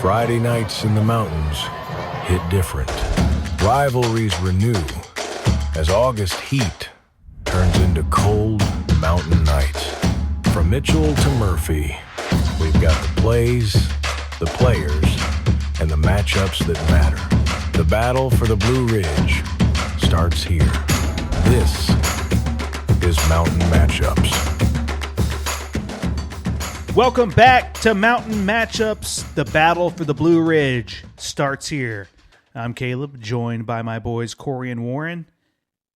Friday nights in the mountains hit different. Rivalries renew as August heat turns into cold mountain nights. From Mitchell to Murphy, we've got the plays, the players, and the matchups that matter. The battle for the Blue Ridge starts here. This is Mountain Matchups. Welcome back to Mountain Matchups. The battle for the Blue Ridge starts here. I'm Caleb, joined by my boys Corey and Warren,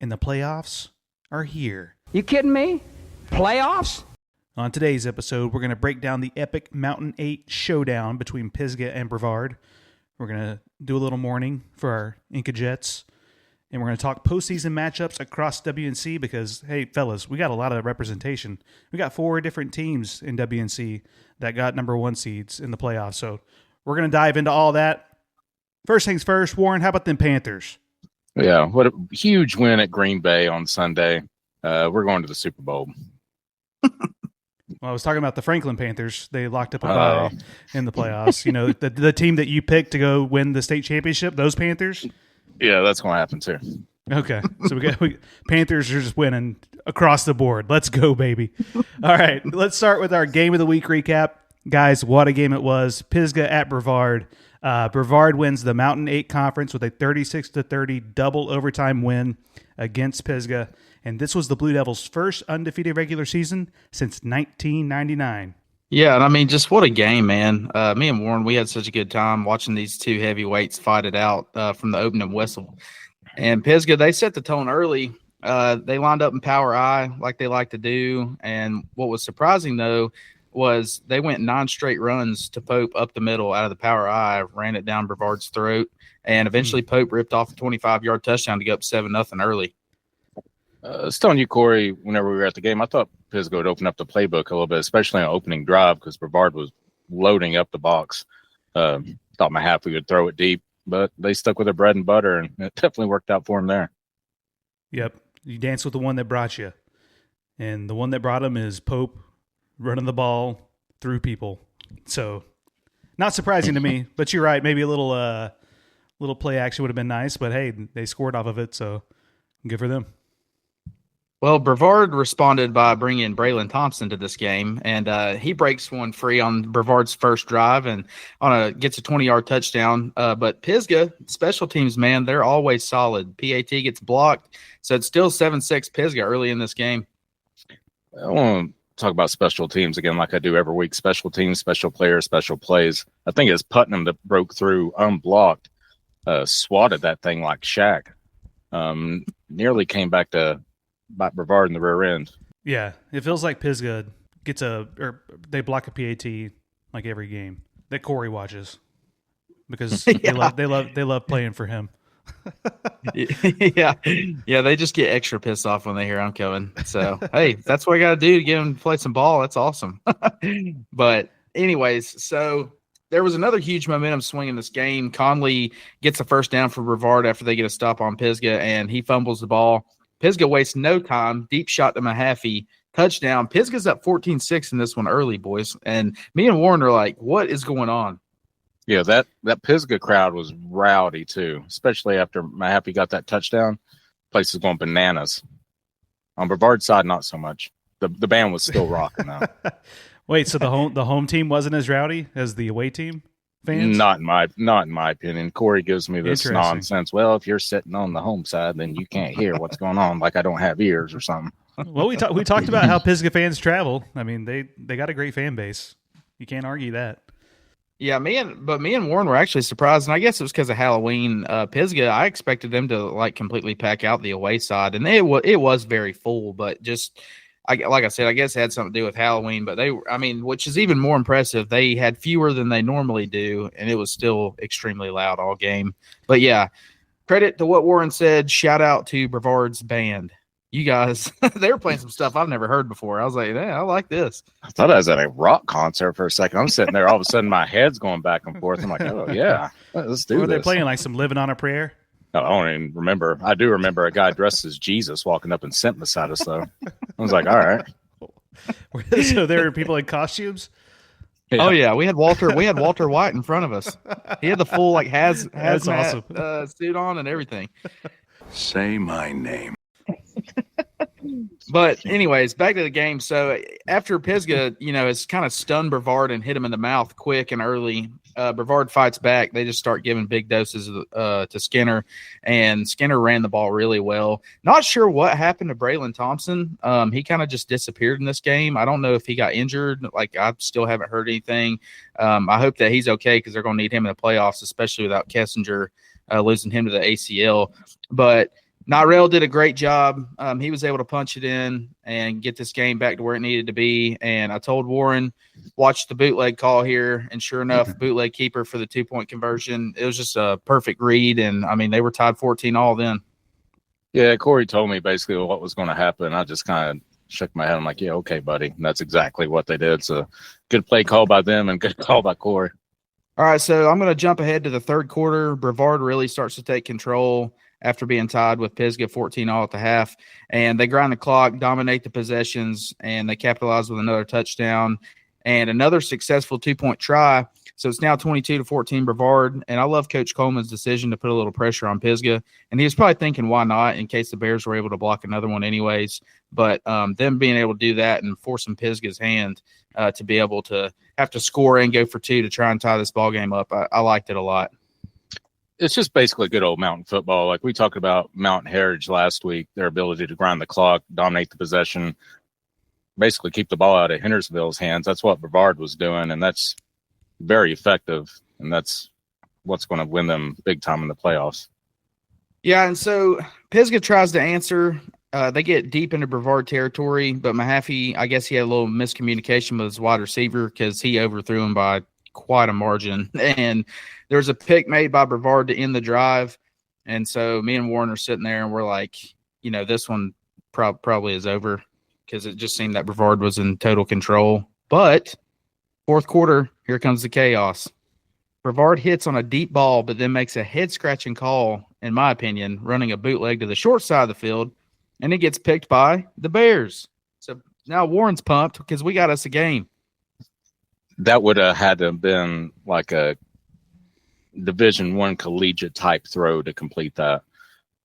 and the playoffs are here. You kidding me? Playoffs? On today's episode, we're going to break down the epic Mountain 8 showdown between Pisgah and Brevard. We're going to do a little mourning for our Enka Jets, and we're going to talk postseason matchups across WNC because, hey, fellas, we got a lot of representation. We got 4 different teams in WNC that got number 1 seeds in the playoffs, so we're going to dive into all that. First things first, Warren, how about them Panthers? Yeah, what a huge win at Green Bay on Sunday. We're going to the Super Bowl. Well, I was talking about the Franklin Panthers. They locked up a bye in the playoffs. You know, the team that you picked to go win the state championship, those Panthers? Yeah, that's going to happen too. Okay, so we Panthers are just winning across the board. Let's go, baby. All right, let's start with our Game of the Week recap. Guys, what a game it was. Pisgah at Brevard. Brevard wins the Mountain 8 Conference with a 36-30 double overtime win against Pisgah. And this was the Blue Devils' first undefeated regular season since 1999. Yeah, and I mean, just what a game, man. Me and Warren, we had such a good time watching these two heavyweights fight it out from the opening whistle. And Pisgah, they set the tone early. They lined up in power I like they like to do. And what was surprising, though, was they went 9 straight runs to Pope up the middle out of the power I, ran it down Brevard's throat, and eventually Pope ripped off a 25-yard touchdown to go up 7-0 early. I was telling you, Corey, whenever we were at the game, I thought Pisgah would open up the playbook a little bit, especially on opening drive because Brevard was loading up the box. Thought Mahaffey would throw it deep, but they stuck with their bread and butter, and it definitely worked out for them there. Yep. You dance with the one that brought you. And the one that brought him is Pope running the ball through people. So not surprising to me, but you're right. Maybe a little play action would have been nice, but hey, they scored off of it, so good for them. Well, Brevard responded by bringing Braylon Thompson to this game, and he breaks one free on Brevard's first drive and gets a 20-yard touchdown. But Pisgah, special teams, man, they're always solid. PAT gets blocked, so it's still 7-6 Pisgah early in this game. I want to talk about special teams again like I do every week. Special teams, special players, special plays. I think it's Putnam that broke through unblocked, swatted that thing like Shaq. Nearly came back to bite Brevard in the rear end. Yeah, it feels like Pisgah they block a PAT like every game that Corey watches because they love playing for him. yeah, they just get extra pissed off when they hear I'm coming. So hey, that's what I got to do to get them to play some ball. That's awesome. But anyways, so there was another huge momentum swing in this game. Conley gets a first down for Brevard after they get a stop on Pisgah, and he fumbles the ball. Pisgah wastes no time. Deep shot to Mahaffey. Touchdown. Pisgah's up 14-6 in this one early, boys. And me and Warren are like, what is going on? Yeah, that Pisgah crowd was rowdy too, especially after Mahaffey got that touchdown. Place was going bananas. On Brevard's side, not so much. The band was still rocking though. Wait, so the home team wasn't as rowdy as the away team fans? Not in my opinion. Corey gives me this nonsense. Well, if you're sitting on the home side, then you can't hear what's going on. Like I don't have ears or something. Well, we talked about how Pisgah fans travel. I mean, they got a great fan base. You can't argue that. Yeah, me and Warren were actually surprised, and I guess it was because of Halloween. Pisgah, I expected them to like completely pack out the away side, and it was very full. But just like I said, I guess it had something to do with Halloween. But which is even more impressive, they had fewer than they normally do, and it was still extremely loud all game. But yeah, credit to what Warren said. Shout out to Brevard's band. You guys, they were playing some stuff I've never heard before. I was like, yeah, I like this. I thought I was at a rock concert for a second. I'm sitting there, all of a sudden my head's going back and forth. I'm like, oh, yeah, let's do this. Were they playing like some Living on a Prayer? I don't even remember. I do remember a guy dressed as Jesus walking up and sent beside us, though. I was like, all right. So there were people in costumes? Oh yeah, we had Walter White in front of us. He had the full like hazmat suit on and everything. Say my name. But anyways, back to the game. So after Pisgah, has kind of stunned Brevard and hit him in the mouth quick and early, Brevard fights back. They just start giving big doses to Skinner, and Skinner ran the ball really well. Not sure what happened to Braylon Thompson. He kind of just disappeared in this game. I don't know if he got injured. Like, I still haven't heard anything. I hope that he's okay because they're going to need him in the playoffs, especially without Kessinger losing him to the ACL. But Nyrell did a great job. He was able to punch it in and get this game back to where it needed to be. And I told Warren, watch the bootleg call here. And sure enough, bootleg keeper for the 2-point conversion. It was just a perfect read. And, I mean, they were tied 14-all then. Yeah, Corey told me basically what was going to happen. I just kind of shook my head. I'm like, yeah, okay, buddy. And that's exactly what they did. So good play call by them and good call by Corey. All right, so I'm going to jump ahead to the third quarter. Brevard really starts to take control after being tied with Pisgah 14-all at the half. And they grind the clock, dominate the possessions, and they capitalize with another touchdown and another successful 2-point try. So it's now 22-14 Brevard. And I love Coach Coleman's decision to put a little pressure on Pisgah. And he was probably thinking, why not, in case the Bears were able to block another one anyways. But them being able to do that and forcing Pisgah's hand to be able to have to score and go for two to try and tie this ball game up, I liked it a lot. It's just basically good old Mountain football. Like we talked about Mountain Heritage last week, their ability to grind the clock, dominate the possession, basically keep the ball out of Hendersonville's hands. That's what Brevard was doing, and that's very effective, and that's what's going to win them big time in the playoffs. Yeah, and so Pisgah tries to answer. They get deep into Brevard territory, but Mahaffey, I guess he had a little miscommunication with his wide receiver because he overthrew him by quite a margin. And there's a pick made by Brevard to end the drive. And so me and Warren are sitting there and we're like, this one probably is over because it just seemed that Brevard was in total control. But fourth quarter, here comes the chaos. Brevard hits on a deep ball, but then makes a head-scratching call, in my opinion, running a bootleg to the short side of the field, and it gets picked by the Bears. So now Warren's pumped because we got us a game. That would have had to have been like a Division I collegiate type throw to complete that.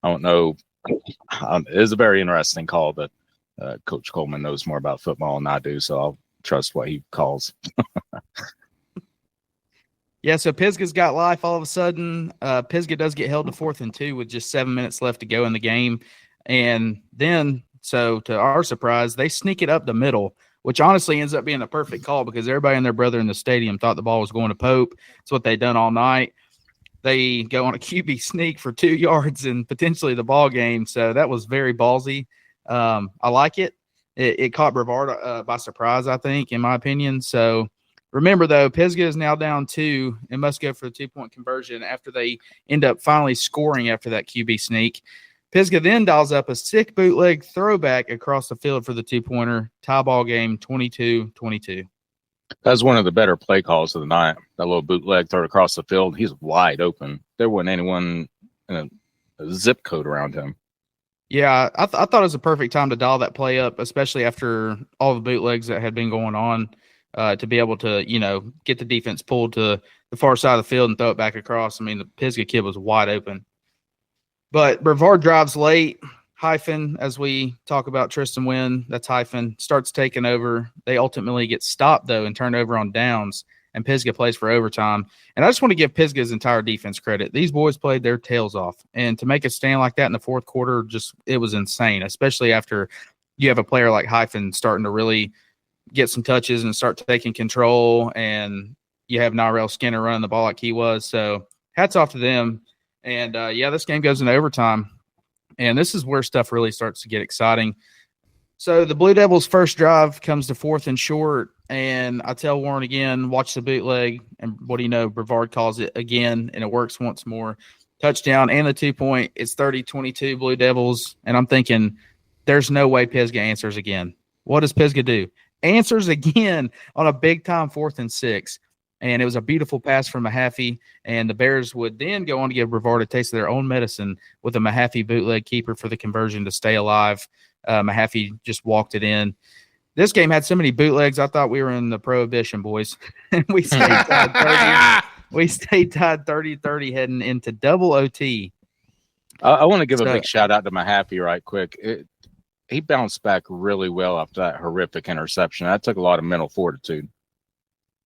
I don't know. It is a very interesting call, but Coach Coleman knows more about football than I do, so I'll trust what he calls. Yeah, so Pisgah's got life all of a sudden. Pisgah does get held to 4th and 2 with just 7 minutes left to go in the game. And then, so to our surprise, they sneak it up the middle, which honestly ends up being a perfect call because everybody and their brother in the stadium thought the ball was going to Pope. It's what they'd done all night. They go on a QB sneak for 2 yards and potentially the ball game. So that was very ballsy. I like it. It caught Brevard by surprise, I think, in my opinion. So remember, though, Pisgah is now down 2 and must go for the 2-point conversion after they end up finally scoring after that QB sneak. Pisgah then dials up a sick bootleg throwback across the field for the 2-pointer. Tie ball game 22-22. That was one of the better play calls of the night. That little bootleg throw across the field. He's wide open. There wasn't anyone in a zip code around him. Yeah, I thought it was a perfect time to dial that play up, especially after all the bootlegs that had been going on, to be able to, get the defense pulled to the far side of the field and throw it back across. I mean, the Pisgah kid was wide open. But Brevard drives late. Hyphen, as we talk about Tristan Wynn, that's Hyphen, starts taking over. They ultimately get stopped, though, and turned over on downs, and Pisgah plays for overtime. And I just want to give Pisgah's entire defense credit. These boys played their tails off. And to make a stand like that in the fourth quarter, it was insane, especially after you have a player like Hyphen starting to really get some touches and start taking control, and you have Nyrell Skinner running the ball like he was. So hats off to them. And, this game goes into overtime, and this is where stuff really starts to get exciting. So the Blue Devils' first drive comes to 4th and short, and I tell Warren again, watch the bootleg, and what do you know, Brevard calls it again, and it works once more. Touchdown and the 2-point. It's 30-22 Blue Devils, and I'm thinking there's no way Pisgah answers again. What does Pisgah do? Answers again on a big-time 4th and 6. And it was a beautiful pass from Mahaffey, and the Bears would then go on to give Brevard a taste of their own medicine with a Mahaffey bootleg keeper for the conversion to stay alive. Mahaffey just walked it in. This game had so many bootlegs. I thought we were in the Prohibition, boys. And we stayed tied 30. We stayed tied 30-30 heading into double OT. I want to give a big shout out to Mahaffey right quick. He bounced back really well after that horrific interception. That took a lot of mental fortitude.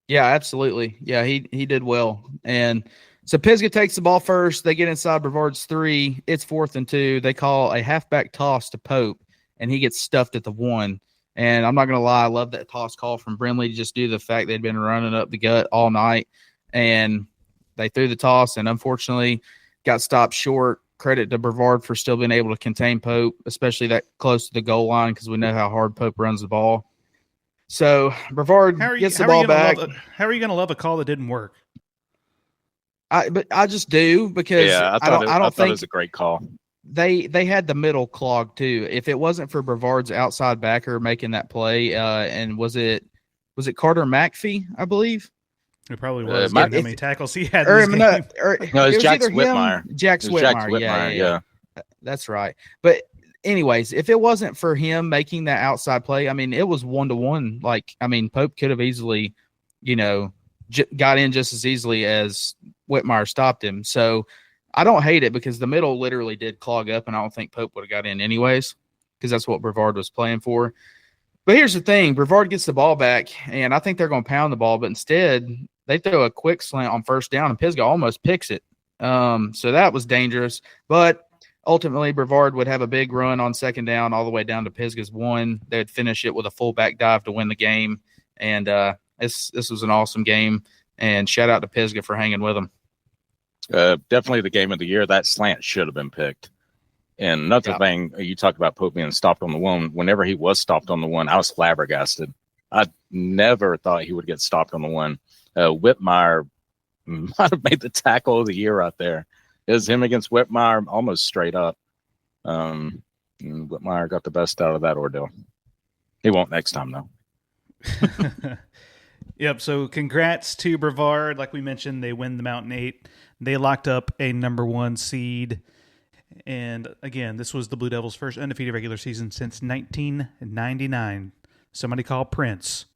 Yeah, absolutely. Yeah, he did well. And so Pisgah takes the ball first. They get inside Brevard's 3. It's 4th and 2. They call a halfback toss to Pope, and he gets stuffed at the 1. And I'm not going to lie, I love that toss call from Brimley just due to the fact they'd been running up the gut all night. And they threw the toss and unfortunately got stopped short. Credit to Brevard for still being able to contain Pope, especially that close to the goal line because we know how hard Pope runs the ball. So Brevard gets the ball back. How are you going to love a call that didn't work? But I just do because I thought it was a great call. They had the middle clogged too. If it wasn't for Brevard's outside backer making that play, and was it Carter McPhee, I believe? It probably was. How many tackles he had in this game. No, it was Jack Whitmire. Jack Whitmire. Yeah. That's right. But anyways, if it wasn't for him making that outside play, I mean, it was 1-to-1. Pope could have easily, got in just as easily as Whitmire stopped him. So I don't hate it because the middle literally did clog up, and I don't think Pope would have got in anyways because that's what Brevard was playing for. But here's the thing. Brevard gets the ball back, and I think they're going to pound the ball, but instead they throw a quick slant on first down, and Pisgah almost picks it. So that was dangerous. But ultimately, Brevard would have a big run on second down all the way down to Pisgah's 1. They'd finish it with a fullback dive to win the game. And this was an awesome game. And shout out to Pisgah for hanging with them. Definitely the game of the year. That slant should have been picked. And another thing, you talk about Pope being stopped on the 1. Whenever he was stopped on the 1, I was flabbergasted. I never thought he would get stopped on the 1. Whitmire might have made the tackle of the year right there. It was him against Whitmire almost straight up. And Whitmire got the best out of that ordeal. He won't next time, though. Yep, so congrats to Brevard. Like we mentioned, they win the Mountain 8. They locked up a number 1 seed. And again, this was the Blue Devils' first undefeated regular season since 1999. Somebody call Prince.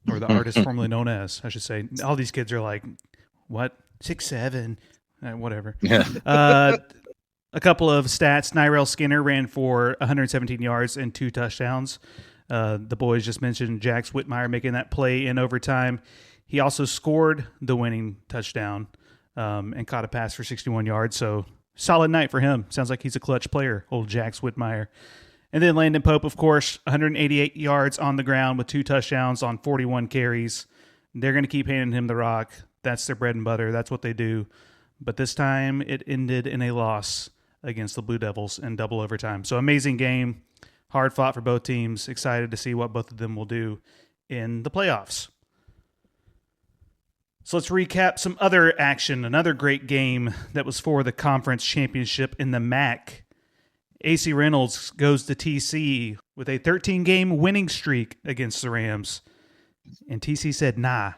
Or the artist formerly known as, I should say. All these kids are like, what, 6'7", whatever. Yeah. A couple of stats. Nyrell Skinner ran for 117 yards and 2 touchdowns. The boys just mentioned Jax Whitmire making that play in overtime. He also scored the winning touchdown and caught a pass for 61 yards. So solid night for him. Sounds like he's a clutch player, old Jax Whitmire. And then Landon Pope, of course, 188 yards on the ground with 2 touchdowns on 41 carries. They're going to keep handing him the rock. That's their bread and butter. That's what they do. But this time it ended in a loss against the Blue Devils in double overtime. So amazing game. Hard fought for both teams. Excited to see what both of them will do in the playoffs. So let's recap some other action. Another great game that was for the conference championship in the MAC. AC Reynolds goes to TC with a 13-game winning streak against the Rams. And TC said, nah.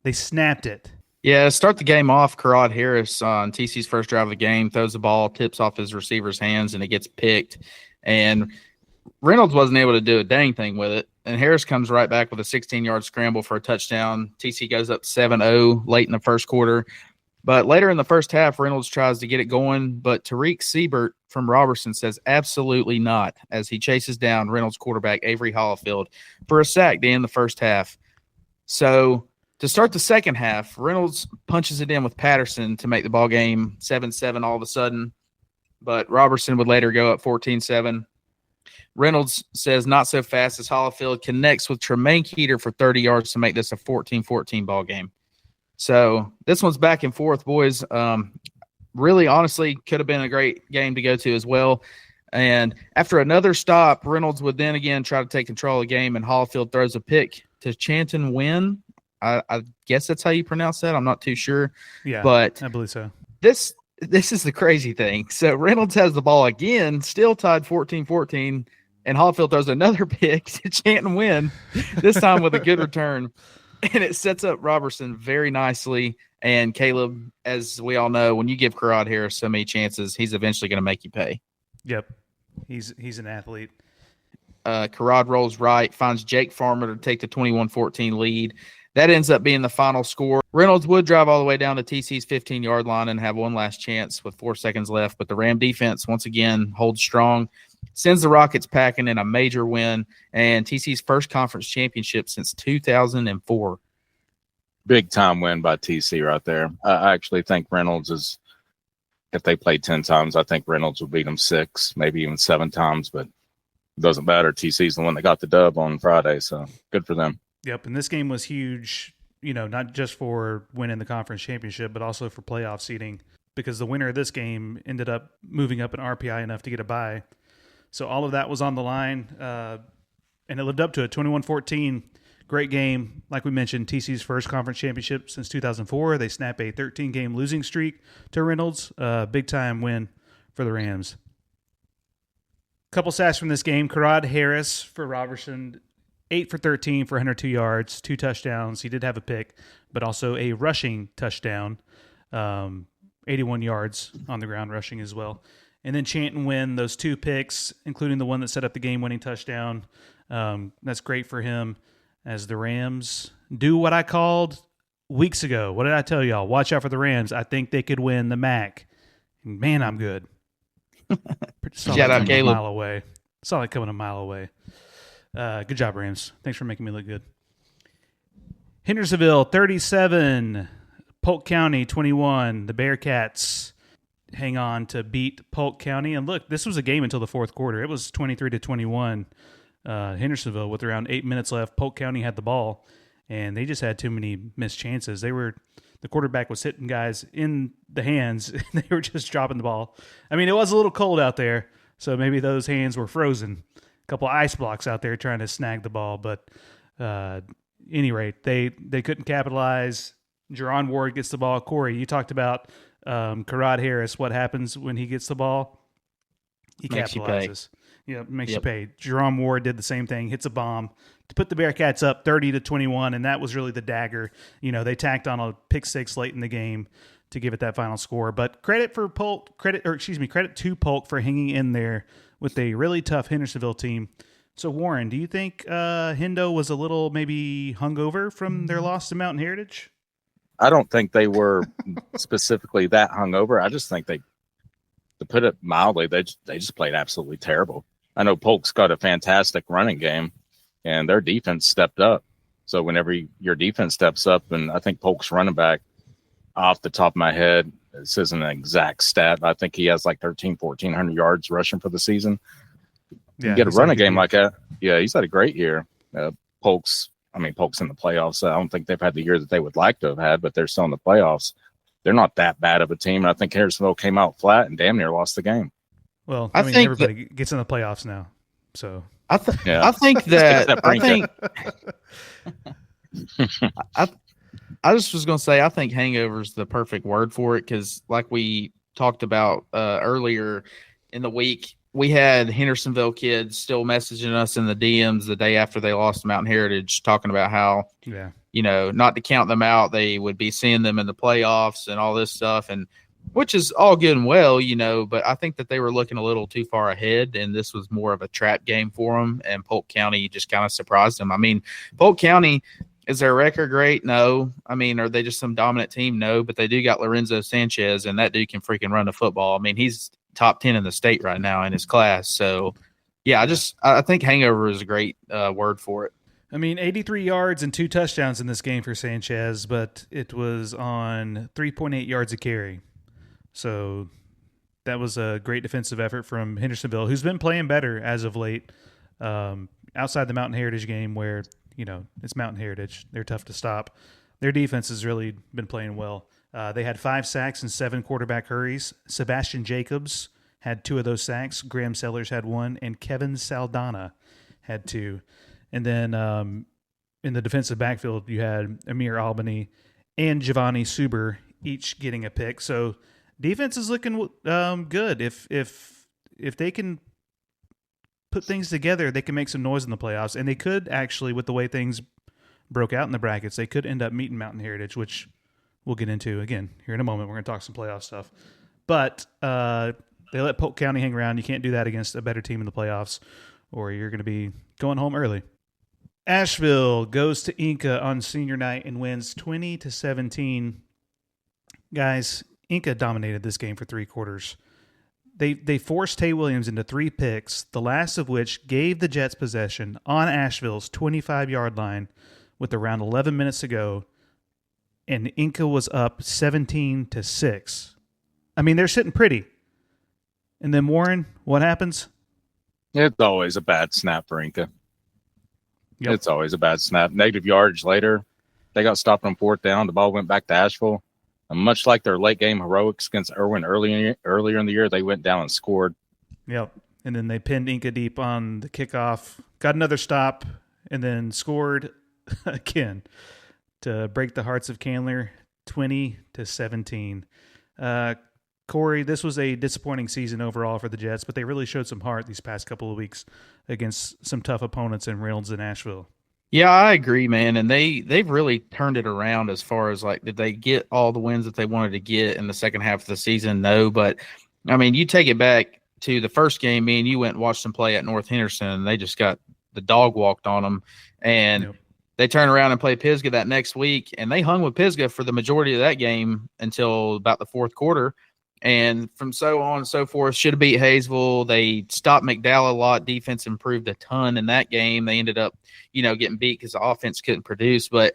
They snapped it. Yeah, start the game off. Karad Harris on TC's first drive of the game throws the ball, tips off his receiver's hands, and it gets picked. And Reynolds wasn't able to do a dang thing with it. And Harris comes right back with a 16-yard scramble for a touchdown. TC goes up 7-0 late in the first quarter. But later in the first half, Reynolds tries to get it going, but Tariq Siebert from Roberson says absolutely not as he chases down Reynolds quarterback Avery Hollifield for a sack to end the first half. So to start the second half, Reynolds punches it in with Patterson to make the ball game 7-7 all of a sudden, but Roberson would later go up 14-7. Reynolds says not so fast as Hollifield connects with Tremaine Keeter for 30 yards to make this a 14-14 ball game. So this one's back and forth, boys. Really, honestly, could have been a great game to go to as well. And after another stop, Reynolds would then again try to take control of the game, and Hollifield throws a pick to Chanton Wynn. I guess that's how you pronounce that. I'm not too sure. Yeah, but I believe so. This is the crazy thing. So Reynolds has the ball again, still tied 14-14, and Hollifield throws another pick to Chanton Wynn, this time with a good return. and it sets up Roberson very nicely. And Caleb, as we all know, when you give Karad Harris so many chances, he's eventually going to make you pay. Yep. He's an athlete. Karad rolls right, finds Jake Farmer to take the 21-14 lead. That ends up being the final score. Reynolds would drive all the way down to TC's 15-yard line and have one last chance with 4 seconds left, but the Ram defense, once again, holds strong, sends the Rockets packing in a major win, and TC's first conference championship since 2004. Big time win by TC right there. I actually think Reynolds is, if they played 10 times, I think Reynolds would beat them 6, maybe even 7 times, but it doesn't matter. TC's the one that got the dub on Friday, so good for them. Yep, and this game was huge, not just for winning the conference championship, but also for playoff seeding, because the winner of this game ended up moving up an RPI enough to get a bye. So all of that was on the line, and it lived up to it. 21-14, great game. Like we mentioned, TC's first conference championship since 2004. They snap a 13-game losing streak to Reynolds. Big-time win for the Rams. Couple stats from this game. Karad Harris for Roberson, 8 for 13 for 102 yards, 2 touchdowns. He did have a pick, but also a rushing touchdown, 81 yards on the ground rushing as well. And then Chanton win those 2 picks, including the one that set up the game-winning touchdown. That's great for him as the Rams do what I called weeks ago. What did I tell y'all? Watch out for the Rams. I think they could win the MAC. Man, I'm good. Shout out Caleb. A mile away. Saw it coming a mile away. Good job, Rams. Thanks for making me look good. Hendersonville 37, Polk County 21. The Bearcats hang on to beat Polk County. And look, this was a game until the fourth quarter. It was 23-21. Hendersonville with around 8 minutes left. Polk County had the ball, and they just had too many missed chances. The quarterback was hitting guys in the hands, and they were just dropping the ball. I mean, it was a little cold out there, so maybe those hands were frozen. A couple of ice blocks out there trying to snag the ball, but any rate, they couldn't capitalize. Jerron Ward gets the ball. Corey, you talked about Karad Harris. What happens when he gets the ball? He capitalizes. Makes you pay. Jerome Ward did the same thing, hits a bomb to put the Bearcats up 30-21, and that was really the dagger. They tacked on a pick six late in the game to give it that final score. But credit to Polk for hanging in there with a really tough Hendersonville team. So, Warren, do you think Hendo was a little maybe hungover from their loss to Mountain Heritage? I don't think they were specifically that hungover. I just think to put it mildly, they just played absolutely terrible. I know Polk's got a fantastic running game, and their defense stepped up. So whenever your defense steps up, and I think Polk's running back, off the top of my head, this isn't an exact stat, but I think he has like 1,400 yards rushing for the season. Yeah, you get a running game like that. Yeah, he's had a great year. Polk's in the playoffs. I don't think they've had the year that they would like to have had, but they're still in the playoffs. They're not that bad of a team. And I think Hendersonville came out flat and damn near lost the game. Well, I mean, everybody gets in the playoffs now. So I think I just was going to say, I think hangover is the perfect word for it, because like we talked about earlier in the week, we had Hendersonville kids still messaging us in the DMs the day after they lost to Mountain Heritage, talking about how, not to count them out, they would be seeing them in the playoffs and all this stuff, and which is all good and well, but I think that they were looking a little too far ahead, and this was more of a trap game for them, and Polk County just kind of surprised them. I mean, Polk County, is their record great? No. I mean, are they just some dominant team? No, but they do got Lorenzo Sanchez, and that dude can freaking run the football. I mean, he's top 10 in the state right now in his class. So, yeah, I think hangover is a great word for it. I mean, 83 yards and 2 touchdowns in this game for Sanchez, but it was on 3.8 yards a carry. So that was a great defensive effort from Hendersonville, who's been playing better as of late, outside the Mountain Heritage game where, it's Mountain Heritage. They're tough to stop. Their defense has really been playing well. They had 5 sacks and 7 quarterback hurries. Sebastian Jacobs had 2 of those sacks. Graham Sellers had 1, and Kevin Saldana had 2. And then in the defensive backfield, you had Amir Albany and Giovanni Suber each getting a pick. So defense is looking good. If they can put things together, they can make some noise in the playoffs, and they could actually, with the way things broke out in the brackets, they could end up meeting Mountain Heritage, which we'll get into again here in a moment. We're going to talk some playoff stuff. But they let Polk County hang around. You can't do that against a better team in the playoffs, or you're going to be going home early. Asheville goes to Enka on senior night and wins 20-17. Guys, Enka dominated this game for 3 quarters. They forced Tay Williams into 3 picks, the last of which gave the Jets possession on Asheville's 25-yard line with around 11 minutes to go, and Enka was up 17-6. I mean, they're sitting pretty. And then Warren, what happens? It's always a bad snap for Inka. Yep. It's always a bad snap. Negative yardage later. They got stopped on 4th down. The ball went back to Asheville. And much like their late game heroics against Erwin earlier in the year, they went down and scored. Yep. And then they pinned Inka deep on the kickoff, got another stop, and then scored again to break the hearts of Candler, 20-17. Corey, this was a disappointing season overall for the Jets, but they really showed some heart these past couple of weeks against some tough opponents in Reynolds and Asheville. Yeah, I agree, man. And they've really turned it around as far as, like, did they get all the wins that they wanted to get in the second half of the season? No, but I mean, you take it back to the first game, me and you went and watched them play at North Henderson, and they just got the dog walked on them. And they turned around and played Pisgah that next week, and they hung with Pisgah for the majority of that game until about the 4th quarter. And from so on and so forth, should have beat Hayesville. They stopped McDowell a lot. Defense improved a ton in that game. They ended up, getting beat because the offense couldn't produce. But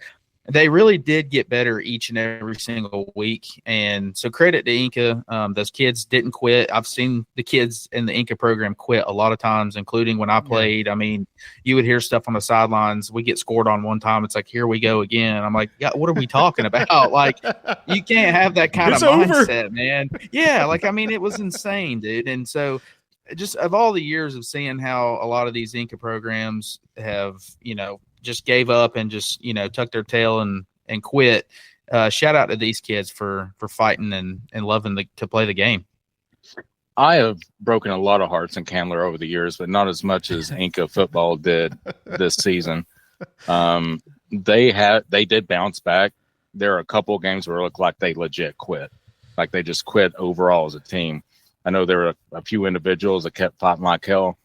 they really did get better each and every single week. And so credit to Enka. Those kids didn't quit. I've seen the kids in the Enka program quit a lot of times, including when I played. I mean, you would hear stuff on the sidelines. We get scored on one time. It's like, here we go again. I'm like, yeah, what are we talking about? Like, you can't have that kind of mindset, man. Yeah, it was insane, dude. And so just of all the years of seeing how a lot of these Enka programs have, just gave up and just, tucked their tail and quit. Shout out to these kids for fighting and loving to play the game. I have broken a lot of hearts in Candler over the years, but not as much as Enka football did this season. They did bounce back. There are a couple of games where it looked like they legit quit. Like they just quit overall as a team. I know there were a few individuals that kept fighting like hell.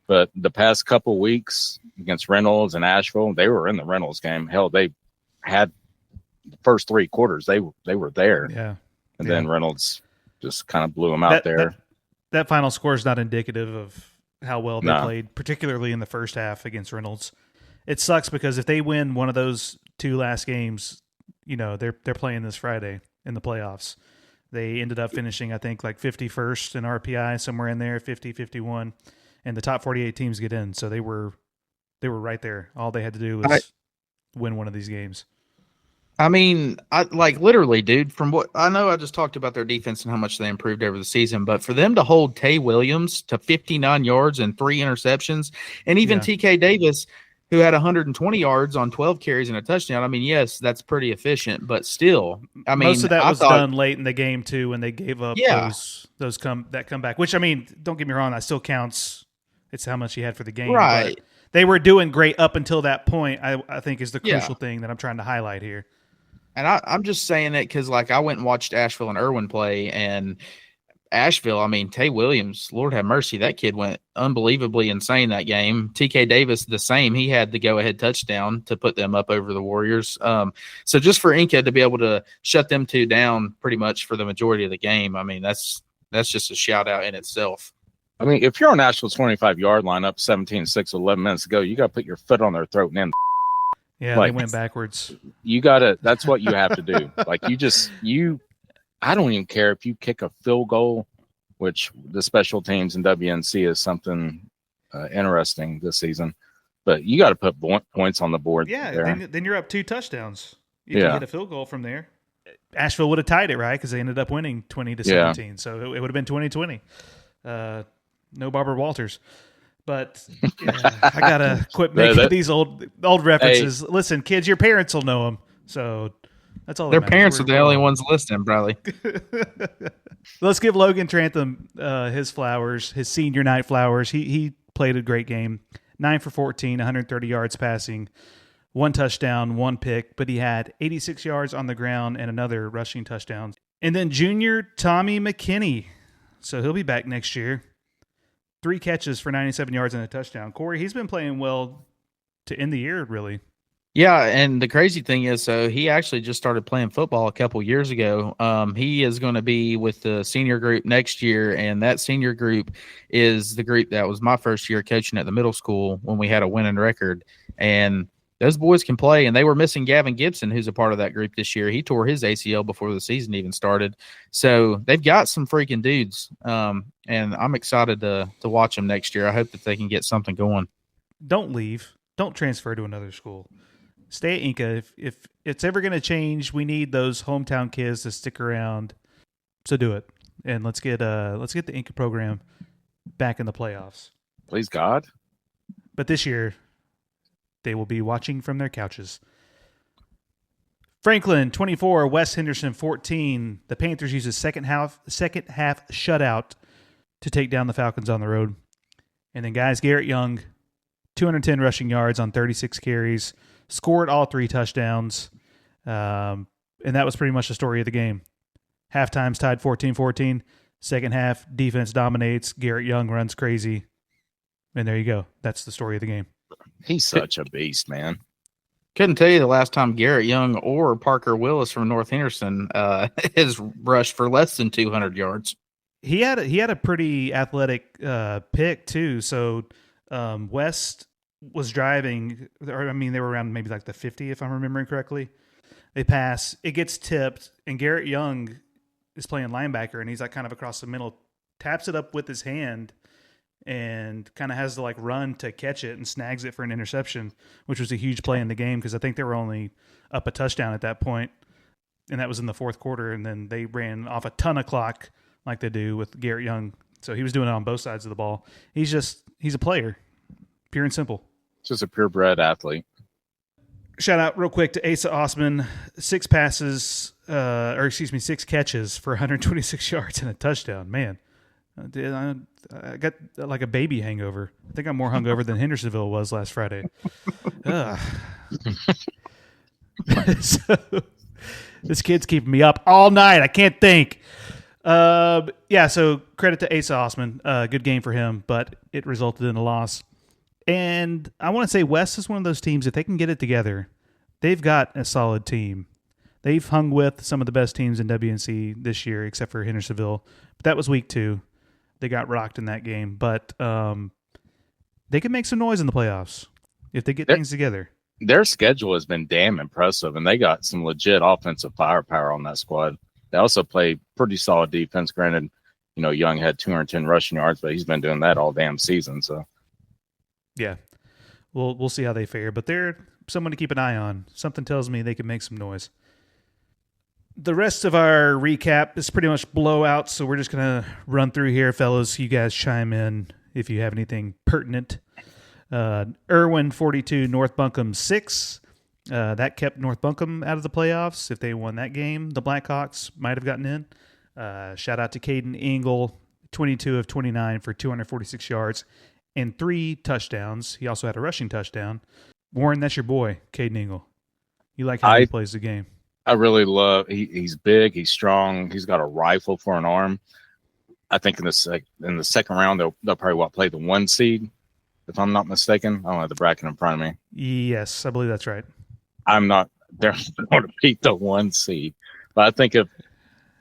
But the past couple weeks against Reynolds and Asheville, they were in the Reynolds game. Hell, they had the first 3 quarters. They were there. Yeah. And then Reynolds just kind of blew them out there. That final score is not indicative of how well they played, particularly in the first half against Reynolds. It sucks because if they win one of those 2 last games, they're playing this Friday in the playoffs. They ended up finishing, I think, like 51st in RPI, somewhere in there, 50, 51. And the top 48 teams get in, so they were right there. All they had to do was win one of these games. I mean, literally, dude, from what I know, I just talked about their defense and how much they improved over the season, but for them to hold Tay Williams to 59 yards and 3 interceptions, and even TK Davis, who had 120 yards on 12 carries and a touchdown. I mean, yes, that's pretty efficient, but still, I mean, most of that was done late in the game too, when they gave up that comeback. Which, I mean, don't get me wrong, that still counts. It's how much he had for the game. Right. But they were doing great up until that point, I think is the crucial thing that I'm trying to highlight here. And I'm just saying that because, I went and watched Asheville and Erwin play, and Asheville, I mean, Tay Williams, Lord have mercy, that kid went unbelievably insane that game. TK Davis, the same. He had the go-ahead touchdown to put them up over the Warriors. So just for Enka to be able to shut them 2 down pretty much for the majority of the game, I mean, that's just a shout-out in itself. I mean, if you're on Asheville's 25-yard line up 17-6 with 11 minutes to go, you got to put your foot on their throat and end. Yeah, they went backwards. You got to – that's what you have to do. I don't even care if you kick a field goal, which the special teams in WNC is something interesting this season. But you got to put points on the board. Yeah, then you're up 2 touchdowns. If you get a field goal from there. Asheville would have tied it, right? Because they ended up winning 20-17. Yeah. So it would have been 20-20. No Barbara Walters. But I got to quit making these old references. Hey. Listen, kids, your parents will know them. So that's all. Their parents are the only ones listening, Bradley. Let's give Logan Trantham his flowers, his senior night flowers. He played a great game. 9 for 14, 130 yards passing. 1 touchdown, 1 pick, but he had 86 yards on the ground and another rushing touchdown. And then junior Tommy McKinney. So he'll be back next year. 3 catches for 97 yards and a touchdown. Corey, he's been playing well to end the year, really. Yeah, and the crazy thing is, so he actually just started playing football a couple years ago. He is going to be with the senior group next year, and that senior group is the group that was my first year coaching at the middle school when we had a winning record. And those boys can play, and they were missing Gavin Gibson, who's a part of that group this year. He tore his ACL before the season even started. So they've got some freaking dudes, and I'm excited to watch them next year. I hope that they can get something going. Don't leave. Don't transfer to another school. Stay at Enka. If it's ever going to change, we need those hometown kids to stick around. So do it, and let's get the Enka program back in the playoffs. Please God. But this year, they will be watching from their couches. Franklin 24, West Henderson 14. The Panthers use a second half shutout to take down the Falcons on the road. And then guys, Garrett Young, 210 rushing yards on 36 carries. Scored all 3 touchdowns, and that was pretty much the story of the game. Halftime's tied 14-14. Second half, defense dominates. Garrett Young runs crazy, and there you go. That's the story of the game. He's such a beast, man. Couldn't tell you the last time Garrett Young or Parker Willis from North Henderson has rushed for less than 200 yards. He had a pretty athletic pick too. So West was driving, they were around maybe like the 50, if I'm remembering correctly. They pass, it gets tipped, and Garrett Young is playing linebacker, and he's like kind of across the middle, taps it up with his hand, and kind of has to like run to catch it and snags it for an interception, which was a huge play in the game because I think they were only up a touchdown at that point, and that was in the fourth quarter, and then they ran off a ton of clock like they do with Garrett Young. So he was doing it on both sides of the ball. He's a player, pure and simple. Just a purebred athlete. Shout out real quick to Asa Osman, 6 catches for 126 yards and a touchdown. Man, I got like a baby hangover. I think I'm more hungover than Hendersonville was last Friday. So, this kid's keeping me up all night. I can't think. So credit to Asa Osman. Good game for him, but it resulted in a loss. And I want to say West is one of those teams, if they can get it together, they've got a solid team. They've hung with some of the best teams in WNC this year, except for Hendersonville. But that was week 2. They got rocked in that game. But they can make some noise in the playoffs if they get things together. Their schedule has been damn impressive, and they got some legit offensive firepower on that squad. They also play pretty solid defense. Granted, Young had 210 rushing yards, but he's been doing that all damn season, so. Yeah, we'll see how they fare, but they're someone to keep an eye on. Something tells me they can make some noise. The rest of our recap is pretty much blowout, so we're just going to run through here, fellas. You guys chime in if you have anything pertinent. Erwin 42, North Buncombe 6. That kept North Buncombe out of the playoffs. If they won that game, the Blackhawks might have gotten in. Shout out to Caden Ingle, 22 of 29 for 246 yards. And 3 touchdowns. He also had a rushing touchdown. Warren, that's your boy, Caden Ingle. You like how he plays the game. I really love. He's big. He's strong. He's got a rifle for an arm. I think in the second round they'll probably play the 1 seed, if I'm not mistaken. I don't have the bracket in front of me. Yes, I believe that's right. I'm not. They're going to beat the 1 seed, but I think if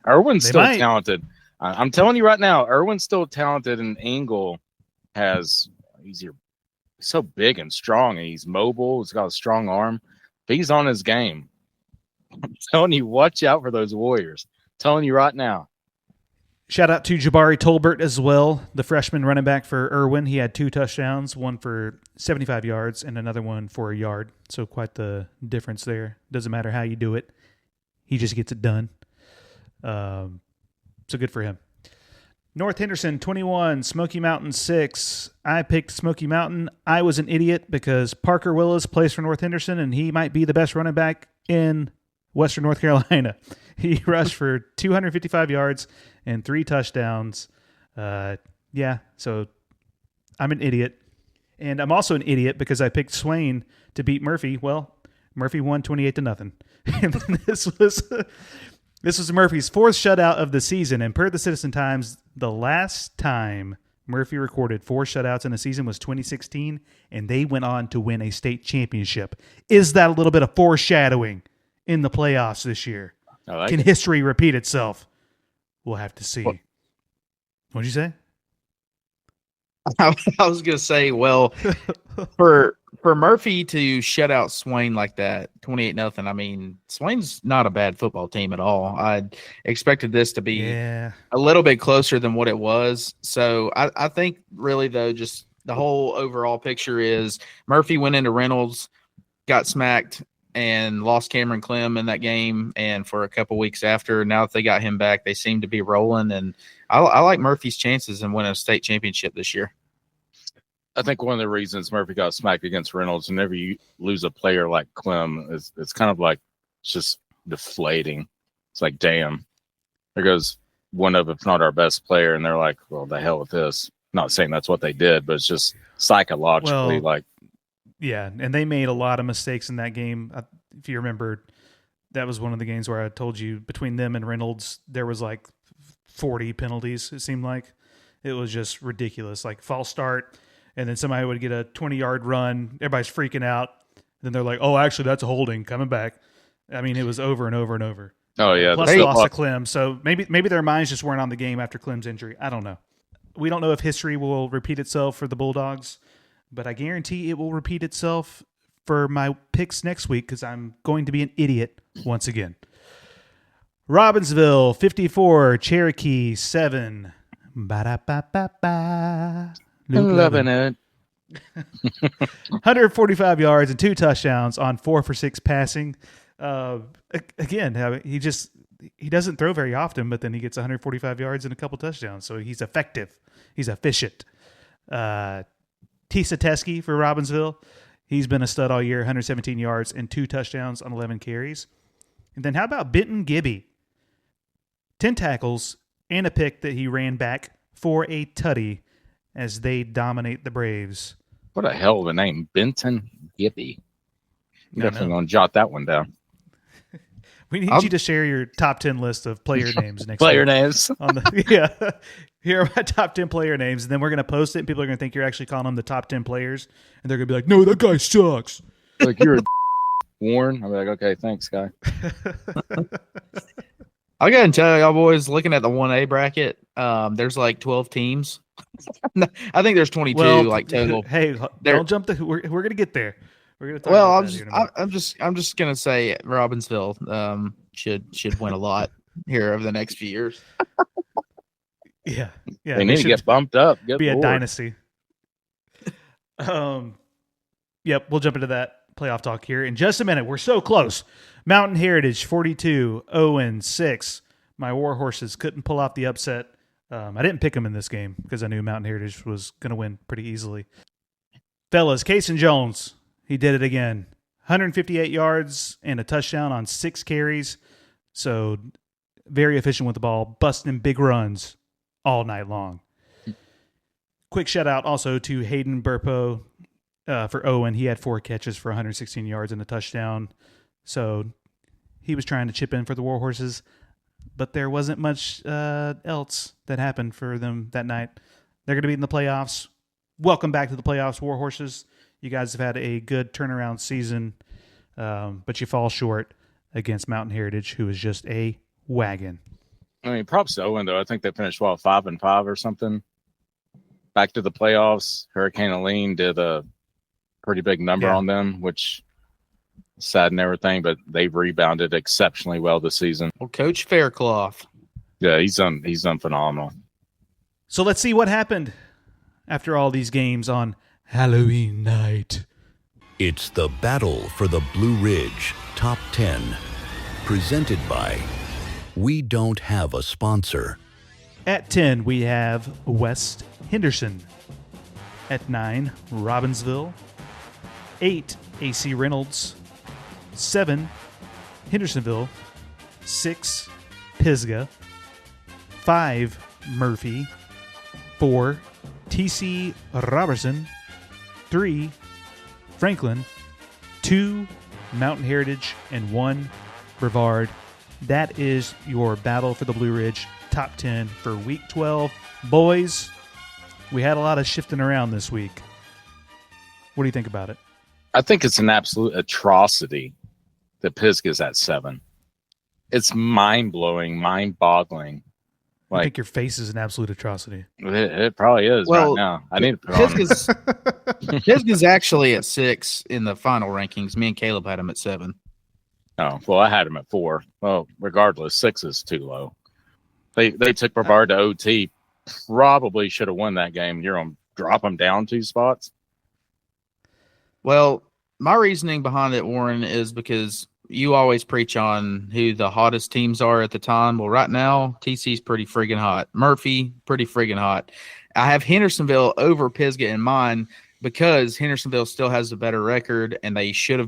Erwin's still talented, I'm telling you right now, Erwin's still talented, and Ingle. He's so big and strong, and he's mobile. He's got a strong arm. If he's on his game, I'm telling you, watch out for those Warriors. I'm telling you right now. Shout out to Jabari Tolbert as well, the freshman running back for Erwin. He had 2 touchdowns, one for 75 yards and another one for a yard. So quite the difference there. Doesn't matter how you do it. He just gets it done. So good for him. North Henderson 21, Smoky Mountain 6. I picked Smoky Mountain. I was an idiot because Parker Willis plays for North Henderson, and he might be the best running back in Western North Carolina. He rushed for 255 yards and 3 touchdowns. So I'm an idiot. And I'm also an idiot because I picked Swain to beat Murphy. Well, Murphy won 28-0. And this was Murphy's fourth shutout of the season. And per the Citizen Times, the last time Murphy recorded 4 shutouts in a season was 2016, and they went on to win a state championship. Is that a little bit of foreshadowing in the playoffs this year? Can history repeat itself? We'll have to see. What'd you say? I was gonna say, well, for Murphy to shut out Swain like that, 28-0. I mean, Swain's not a bad football team at all. I expected this to be a little bit closer than what it was. So I think really though, just the whole overall picture is Murphy went into Reynolds, got smacked, and lost Cameron Clem in that game. And for a couple weeks after, now that they got him back, they seem to be rolling. And I like Murphy's chances in winning a state championship this year. I think one of the reasons Murphy got smacked against Reynolds, whenever you lose a player like Clem, it's kind of like it's just deflating. It's like, damn, there goes one of, if not our best player, and they're like, well, the hell with this. Not saying that's what they did, but it's just psychologically Yeah, and they made a lot of mistakes in that game. If you remember, that was one of the games where I told you between them and Reynolds, there was like 40 penalties, it seemed like. It was just ridiculous. Like false start, and then somebody would get a 20-yard run. Everybody's freaking out. Then they're like, oh, actually, that's a holding. Coming back. I mean, it was over and over and over. Oh, yeah. Plus they lost to Clem. So maybe their minds just weren't on the game after Clem's injury. I don't know. We don't know if history will repeat itself for the Bulldogs, but I guarantee it will repeat itself for my picks next week because I'm going to be an idiot once again. Robbinsville, 54. Cherokee, 7. Ba-da-ba-ba-ba. I'm loving it. 145 yards and 2 touchdowns on 4 for 6 passing. Again, he doesn't throw very often, but then he gets 145 yards and a couple touchdowns. So he's effective. He's efficient. Tisa Teskey for Robbinsville. He's been a stud all year, 117 yards and 2 touchdowns on 11 carries. And then how about Benton Gibby? 10 tackles and a pick that he ran back for a tutty as they dominate the Braves. What a hell of a name, Benton Gibby. Definitely going to jot that one down. We need you to share your top 10 list of player names next player week. names. Here are my top 10 player names, and then we're going to post it, and people are going to think you're actually calling them the top 10 players, and they're going to be like, no, that guy sucks. Like, you're a Warren. I'm like, okay, thanks, guy. I got to tell y'all boys, looking at the 1A bracket, there's like 12 teams. I think there's 22 total. Hey, don't jump we're going to get there. We're going to talk well, about I'm just going to say Robbinsville should win a lot here over the next few years. Yeah. They need to get bumped up. Be a dynasty. Yep, we'll jump into that playoff talk here in just a minute. We're so close. Mountain Heritage 42, Owen 6. My War Horses couldn't pull off the upset. I didn't pick them in this game because I knew Mountain Heritage was going to win pretty easily. Fellas, Caden Jones, he did it again. 158 yards and a touchdown on 6 carries. So very efficient with the ball, busting big runs all night long. Quick shout out also to Hayden Burpo for Owen. He had 4 catches for 116 yards and a touchdown. So he was trying to chip in for the War Horses, but there wasn't much else that happened for them that night. They're going to be in the playoffs. Welcome back to the playoffs, War Horses. You guys have had a good turnaround season, but you fall short against Mountain Heritage, who is just a wagon. I mean, props to Owen, though. I think they finished, 5-5 or something. Back to the playoffs. Hurricane Helene did a pretty big number on them, which is sad and everything, but they've rebounded exceptionally well this season. Well, Coach Faircloth. Yeah, he's done phenomenal. So let's see what happened after all these games on Halloween night. It's the Battle for the Blue Ridge Top 10, presented by We Don't Have a Sponsor. At 10, we have West Henderson. At 9, Robbinsville. 8, AC Reynolds. 7, Hendersonville. 6, Pisgah. 5, Murphy. 4, TC Roberson. 3, Franklin. 2, Mountain Heritage, and 1 Brevard. That is your battle for the Blue Ridge top 10 for week 12. Boys, we had a lot of shifting around this week. What do you think about it? I think it's an absolute atrocity that Pisgah's at 7. It's mind-blowing, mind-boggling. I think your face is an absolute atrocity. It probably is right now. I need to put on. Pisgah's actually at 6 in the final rankings. Me and Caleb had him at 7. Oh, well, I had him at 4. Well, regardless, 6 is too low. They took Brevard to OT. Probably should have won that game. You're going to drop them down 2 spots? Well, my reasoning behind it, Warren, is because you always preach on who the hottest teams are at the time. Well, right now, TC's pretty friggin' hot. Murphy, pretty friggin' hot. I have Hendersonville over Pisgah in mind because Hendersonville still has a better record, and they should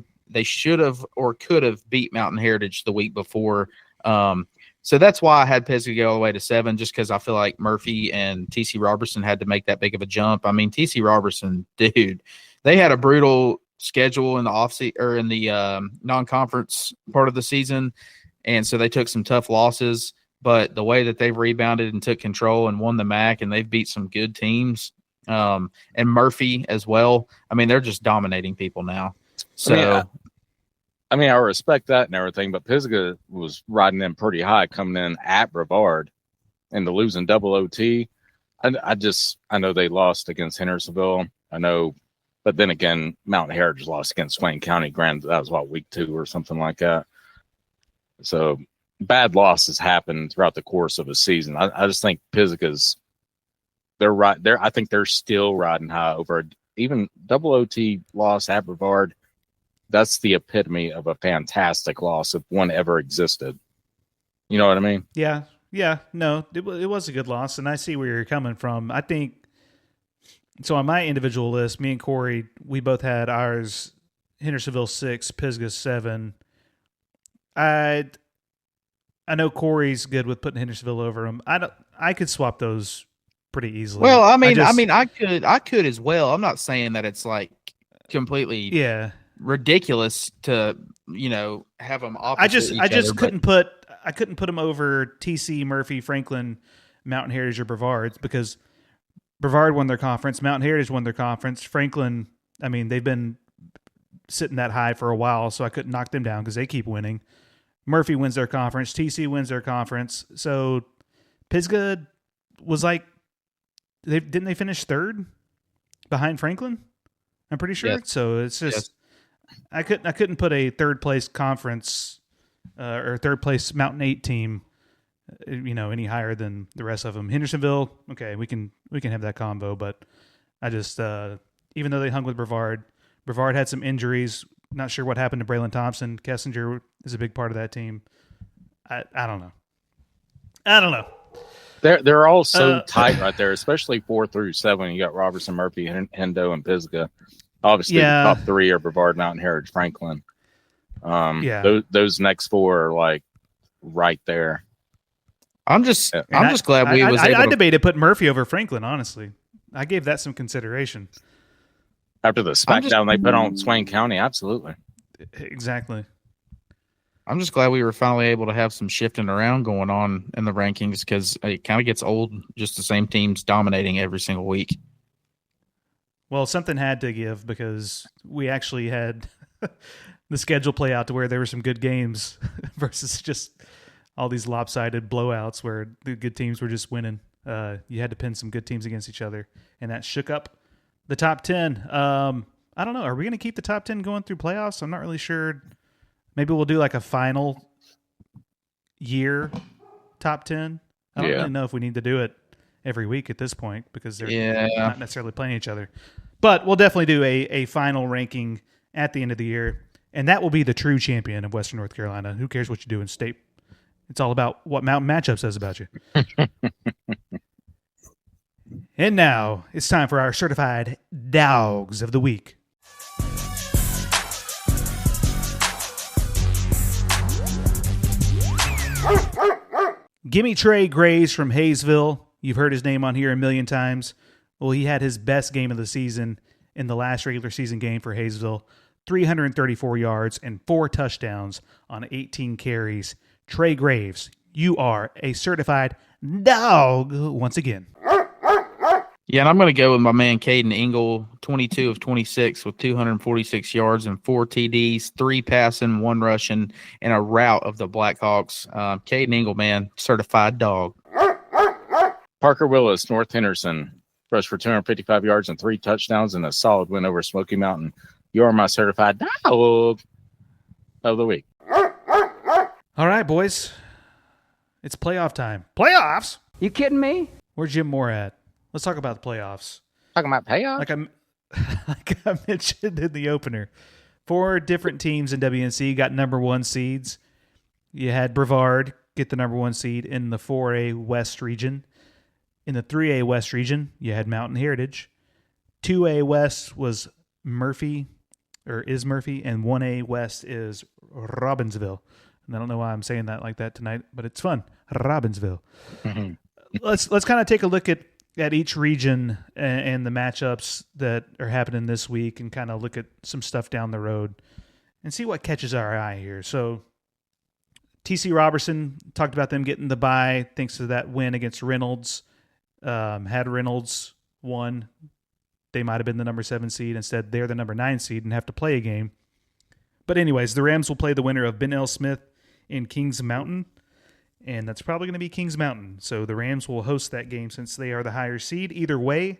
have or could have beat Mountain Heritage the week before. So that's why I had Pisgah go all the way to 7, just because I feel like Murphy and TC Roberson had to make that big of a jump. I mean, TC Roberson, dude, they had a brutal schedule in the non-conference part of the season, and so they took some tough losses. But the way that they've rebounded and took control and won the MAC, and they've beat some good teams, and Murphy as well. I mean, they're just dominating people now. So, I mean, I respect that and everything, but Pisgah was riding them pretty high coming in at Brevard, and the losing double OT. I know they lost against Hendersonville. I know. But then again, Mountain Heritage lost against Swain County. Granted, that was week 2 or something like that. So bad losses happen throughout the course of a season. I just think Pisgah's they're right there. I think they're still riding high over even double OT loss at Brevard. That's the epitome of a fantastic loss if one ever existed. You know what I mean? Yeah. No, it was a good loss, and I see where you're coming from. I think. So on my individual list, me and Corey, we both had ours Hendersonville 6, Pisgah 7. I know Corey's good with putting Hendersonville over him. I could swap those pretty easily. Well, I could as well. I'm not saying that it's like completely ridiculous to have them opposite. I just couldn't put them over TC, Murphy, Franklin, Mountain Heritage, or Brevard because Brevard won their conference. Mountain Heritage won their conference. Franklin, I mean, they've been sitting that high for a while, so I couldn't knock them down because they keep winning. Murphy wins their conference. TC wins their conference. So Pisgah was didn't they finish 3rd behind Franklin? I'm pretty sure. Yes. So it's just I couldn't put a 3rd place conference or 3rd place Mountain 8 team any higher than the rest of them. Hendersonville, okay, we can have that combo, but I just even though they hung with Brevard had some injuries. Not sure what happened to Braylon Thompson. Kessinger is a big part of that team. I don't know. They're all so tight right there, especially 4 through 7. You got Roberson, Murphy, Hendo, and Pisgah. Obviously, the top 3 are Brevard, Mountain Heritage, Franklin. Those next 4 are right there. I'm just glad we was able I debated putting Murphy over Franklin, honestly. I gave that some consideration. After the smackdown they put on Swain County, absolutely. Exactly. I'm just glad we were finally able to have some shifting around going on in the rankings because it kind of gets old, just the same teams dominating every single week. Well, something had to give because we actually had the schedule play out to where there were some good games versus just all these lopsided blowouts where the good teams were just winning. You had to pin some good teams against each other, and that shook up the top 10. I don't know. Are we going to keep the top 10 going through playoffs? I'm not really sure. Maybe we'll do a final year top 10. I don't really know if we need to do it every week at this point because they're not necessarily playing each other. But we'll definitely do a final ranking at the end of the year, and that will be the true champion of Western North Carolina. Who cares what you do in state? It's all about what Mountain Matchup says about you. And now it's time for our certified Dawgs of the week. Gimme Trey Graves from Hayesville. You've heard his name on here a million times. Well, he had his best game of the season in the last regular season game for Hayesville. 334 yards, and 4 touchdowns on 18 carries. Trey Graves, you are a certified dog once again. Yeah, and I'm going to go with my man Caden Ingle, 22 of 26 with 246 yards and 4 TDs, 3 passing, 1 rushing, and a rout of the Blackhawks. Caden Ingle, man, certified dog. Parker Willis, North Henderson, rushed for 255 yards and 3 touchdowns and a solid win over Smoky Mountain. You are my certified dog of the week. All right, boys. It's playoff time. Playoffs? You kidding me? Where's Jim Moore at? Let's talk about the playoffs. Talking about payoff? Like I mentioned in the opener, 4 different teams in WNC got number 1 seeds. You had Brevard get the number 1 seed in the 4A West region. In the 3A West region, you had Mountain Heritage. 2A West was Murphy, and 1A West is Robbinsville. And I don't know why I'm saying that like that tonight, but it's fun. Robbinsville. Mm-hmm. Let's kind of take a look at each region and the matchups that are happening this week and kind of look at some stuff down the road and see what catches our eye here. So TC Roberson, talked about them getting the bye thanks to that win against Reynolds. Had Reynolds won, they might have been the number 7 seed. Instead, they're the number 9 seed and have to play a game. But anyways, the Rams will play the winner of Ben L. Smith in Kings Mountain. And that's probably going to be Kings Mountain. So the Rams will host that game since they are the higher seed. Either way,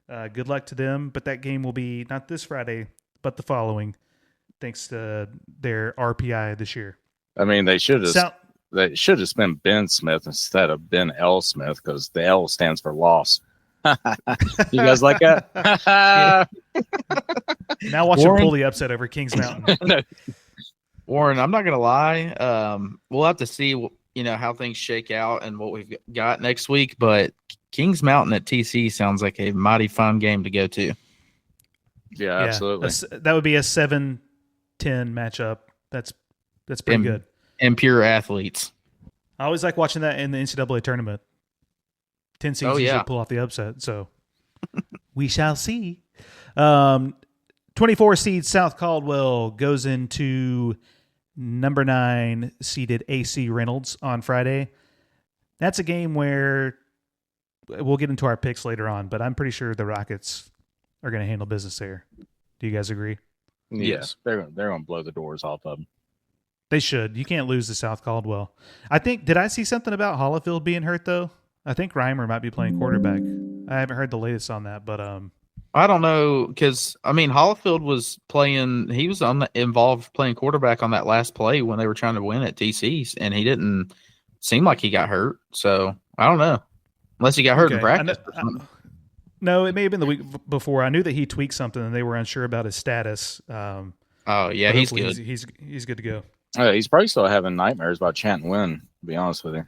good luck to them. But that game will be not this Friday, but the following, thanks to their RPI this year. I mean, they should have spent Ben Smith instead of Ben L. Smith because the L stands for loss. You guys like that? Now watch them pull the upset over Kings Mountain. No. Warren, I'm not going to lie. We'll have to see how things shake out and what we've got next week, but Kings Mountain at TC sounds like a mighty fun game to go to. Yeah, absolutely. That would be a 7-10 matchup. That's pretty good. And pure athletes. I always like watching that in the NCAA tournament. 10 seeds usually pull off the upset, so we shall see. 24 seed South Caldwell goes into number 9 seeded AC Reynolds on Friday. That's a game where we'll get into our picks later on, but I'm pretty sure the Rockets are going to handle business there. Do you guys agree? Yes, they're going to blow the doors off of them. They should. You can't lose to South Caldwell. Did I see something about Hollifield being hurt though? I think Reimer might be playing quarterback. I haven't heard the latest on that, but I don't know because Hollifield was playing. He was involved playing quarterback on that last play when they were trying to win at TC's, and he didn't seem like he got hurt. So I don't know, unless he got hurt in practice. No, it may have been the week before. I knew that he tweaked something, and they were unsure about his status. He's good. He's good to go. He's probably still having nightmares about Chant and Win, to be honest with you.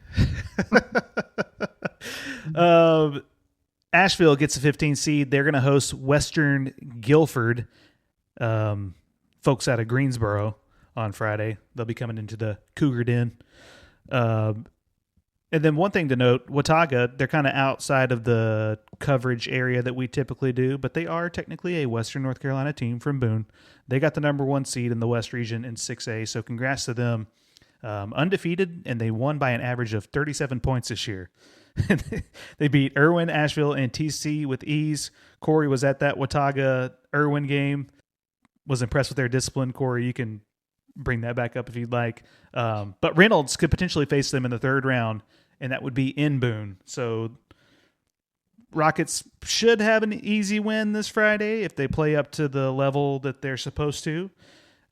Asheville gets a 15 seed. They're going to host Western Guilford, folks out of Greensboro on Friday. They'll be coming into the Cougar Den. And then one thing to note, Watauga, they're kind of outside of the coverage area that we typically do, but they are technically a Western North Carolina team from Boone. They got the number 1 seed in the West region in 6A, so congrats to them. Undefeated, and they won by an average of 37 points this year. They beat Erwin, Asheville, and TC with ease. Corey was at that Watauga Erwin game. Was impressed with their discipline. Corey, you can bring that back up if you'd like. But Reynolds could potentially face them in the 3rd round, and that would be in Boone. So Rockets should have an easy win this Friday if they play up to the level that they're supposed to.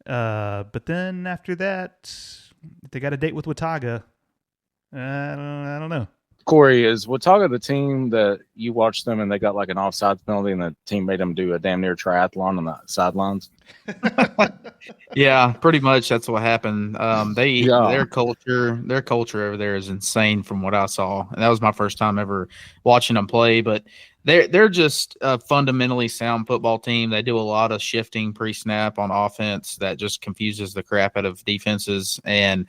But then after that, if they got a date with Watauga, I don't know. Corey, is Watauga the team that you watched them and they got like an offside penalty and the team made them do a damn near triathlon on the sidelines? Yeah, pretty much that's what happened. Their culture over there is insane from what I saw. And that was my first time ever watching them play, but they're just a fundamentally sound football team. They do a lot of shifting pre-snap on offense that just confuses the crap out of defenses. And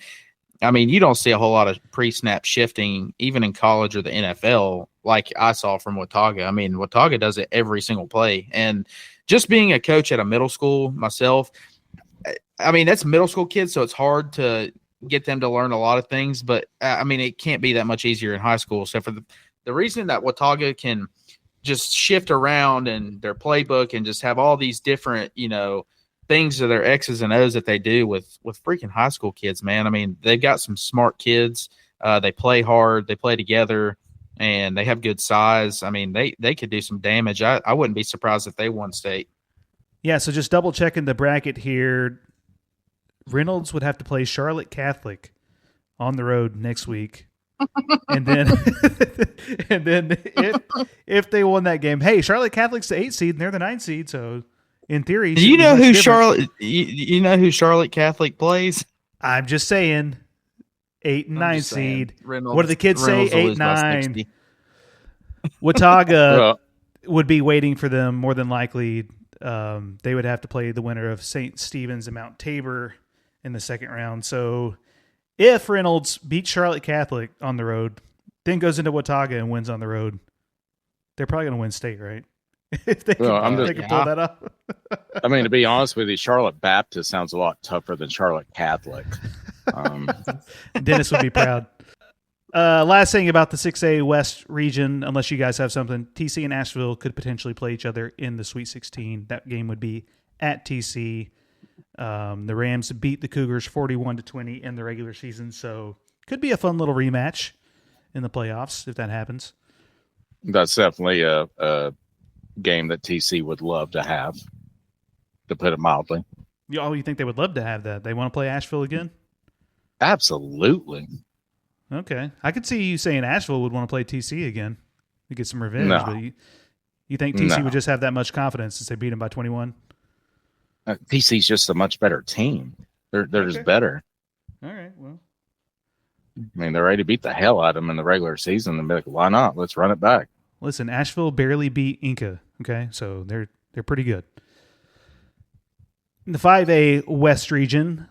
you don't see a whole lot of pre-snap shifting, even in college or the NFL, like I saw from Watauga. Watauga does it every single play. And just being a coach at a middle school myself, I mean, that's middle school kids, so it's hard to get them to learn a lot of things. But, I mean, it can't be that much easier in high school. So for the reason that Watauga can just shift around in their playbook and just have all these different, things of their X's and O's that they do with freaking high school kids, man. I mean, they've got some smart kids. They play hard. They play together. And they have good size. I mean, they could do some damage. I wouldn't be surprised if they won state. Yeah, so just double checking the bracket here. Reynolds would have to play Charlotte Catholic on the road next week. And then if they won that game, hey, Charlotte Catholic's the 8 seed and they're the 9 seed, so in theory, you know who Charlotte Catholic plays? I'm just saying 8 and 9 seed. Reynolds, what do the kids say? Reynolds 8 9. Watauga would be waiting for them more than likely. They would have to play the winner of St. Stephen's and Mount Tabor in the second round. So if Reynolds beats Charlotte Catholic on the road, then goes into Watauga and wins on the road, they're probably going to win state, right? If they can pull that off. I mean, to be honest with you, Charlotte Baptist sounds a lot tougher than Charlotte Catholic. Dennis would be proud. Last thing about the 6A West region, unless you guys have something, TC and Asheville could potentially play each other in the Sweet 16. That game would be at TC. The Rams beat the Cougars 41-20 in the regular season, so could be a fun little rematch in the playoffs if that happens. That's definitely a game that TC would love to have, to put it mildly. You think they would love to have that? They want to play Asheville again? Absolutely. Okay. I could see you saying Asheville would want to play TC again to get some revenge. No. But you think TC would just have that much confidence since they beat them by 21? TC's just a much better team. They're just better. All right. Well, I mean, they're ready to beat the hell out of them in the regular season and be like, why not? Let's run it back. Listen, Asheville barely beat Enka. Okay, so they're pretty good. In the 5A West region,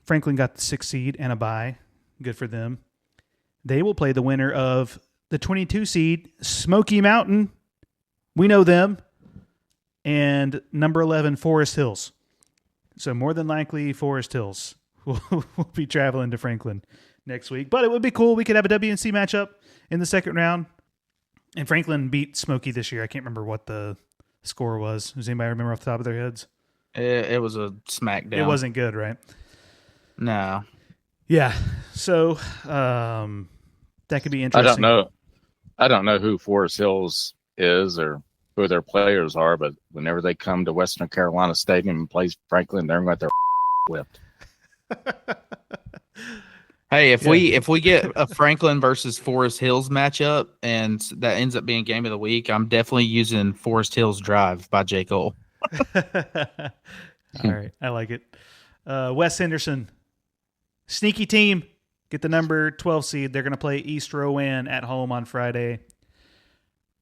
Franklin got the 6th seed and a bye. Good for them. They will play the winner of the 22 seed, Smoky Mountain. We know them. And number 11, Forest Hills. So more than likely, Forest Hills will be traveling to Franklin next week. But it would be cool. We could have a WNC matchup in the second round. And Franklin beat Smoky this year. I can't remember what the score was. Does anybody remember off the top of their heads? It was a smackdown. It wasn't good, right? No. Yeah. So that could be interesting. I don't know who Forest Hills is or who their players are, but whenever they come to Western Carolina Stadium and play Franklin, they're going to get their whipped. Hey, if we get a Franklin versus Forest Hills matchup and that ends up being game of the week, I'm definitely using Forest Hills Drive by J. Cole. All right. I like it. West Henderson, sneaky team. Get the number 12 seed. They're going to play East Rowan at home on Friday.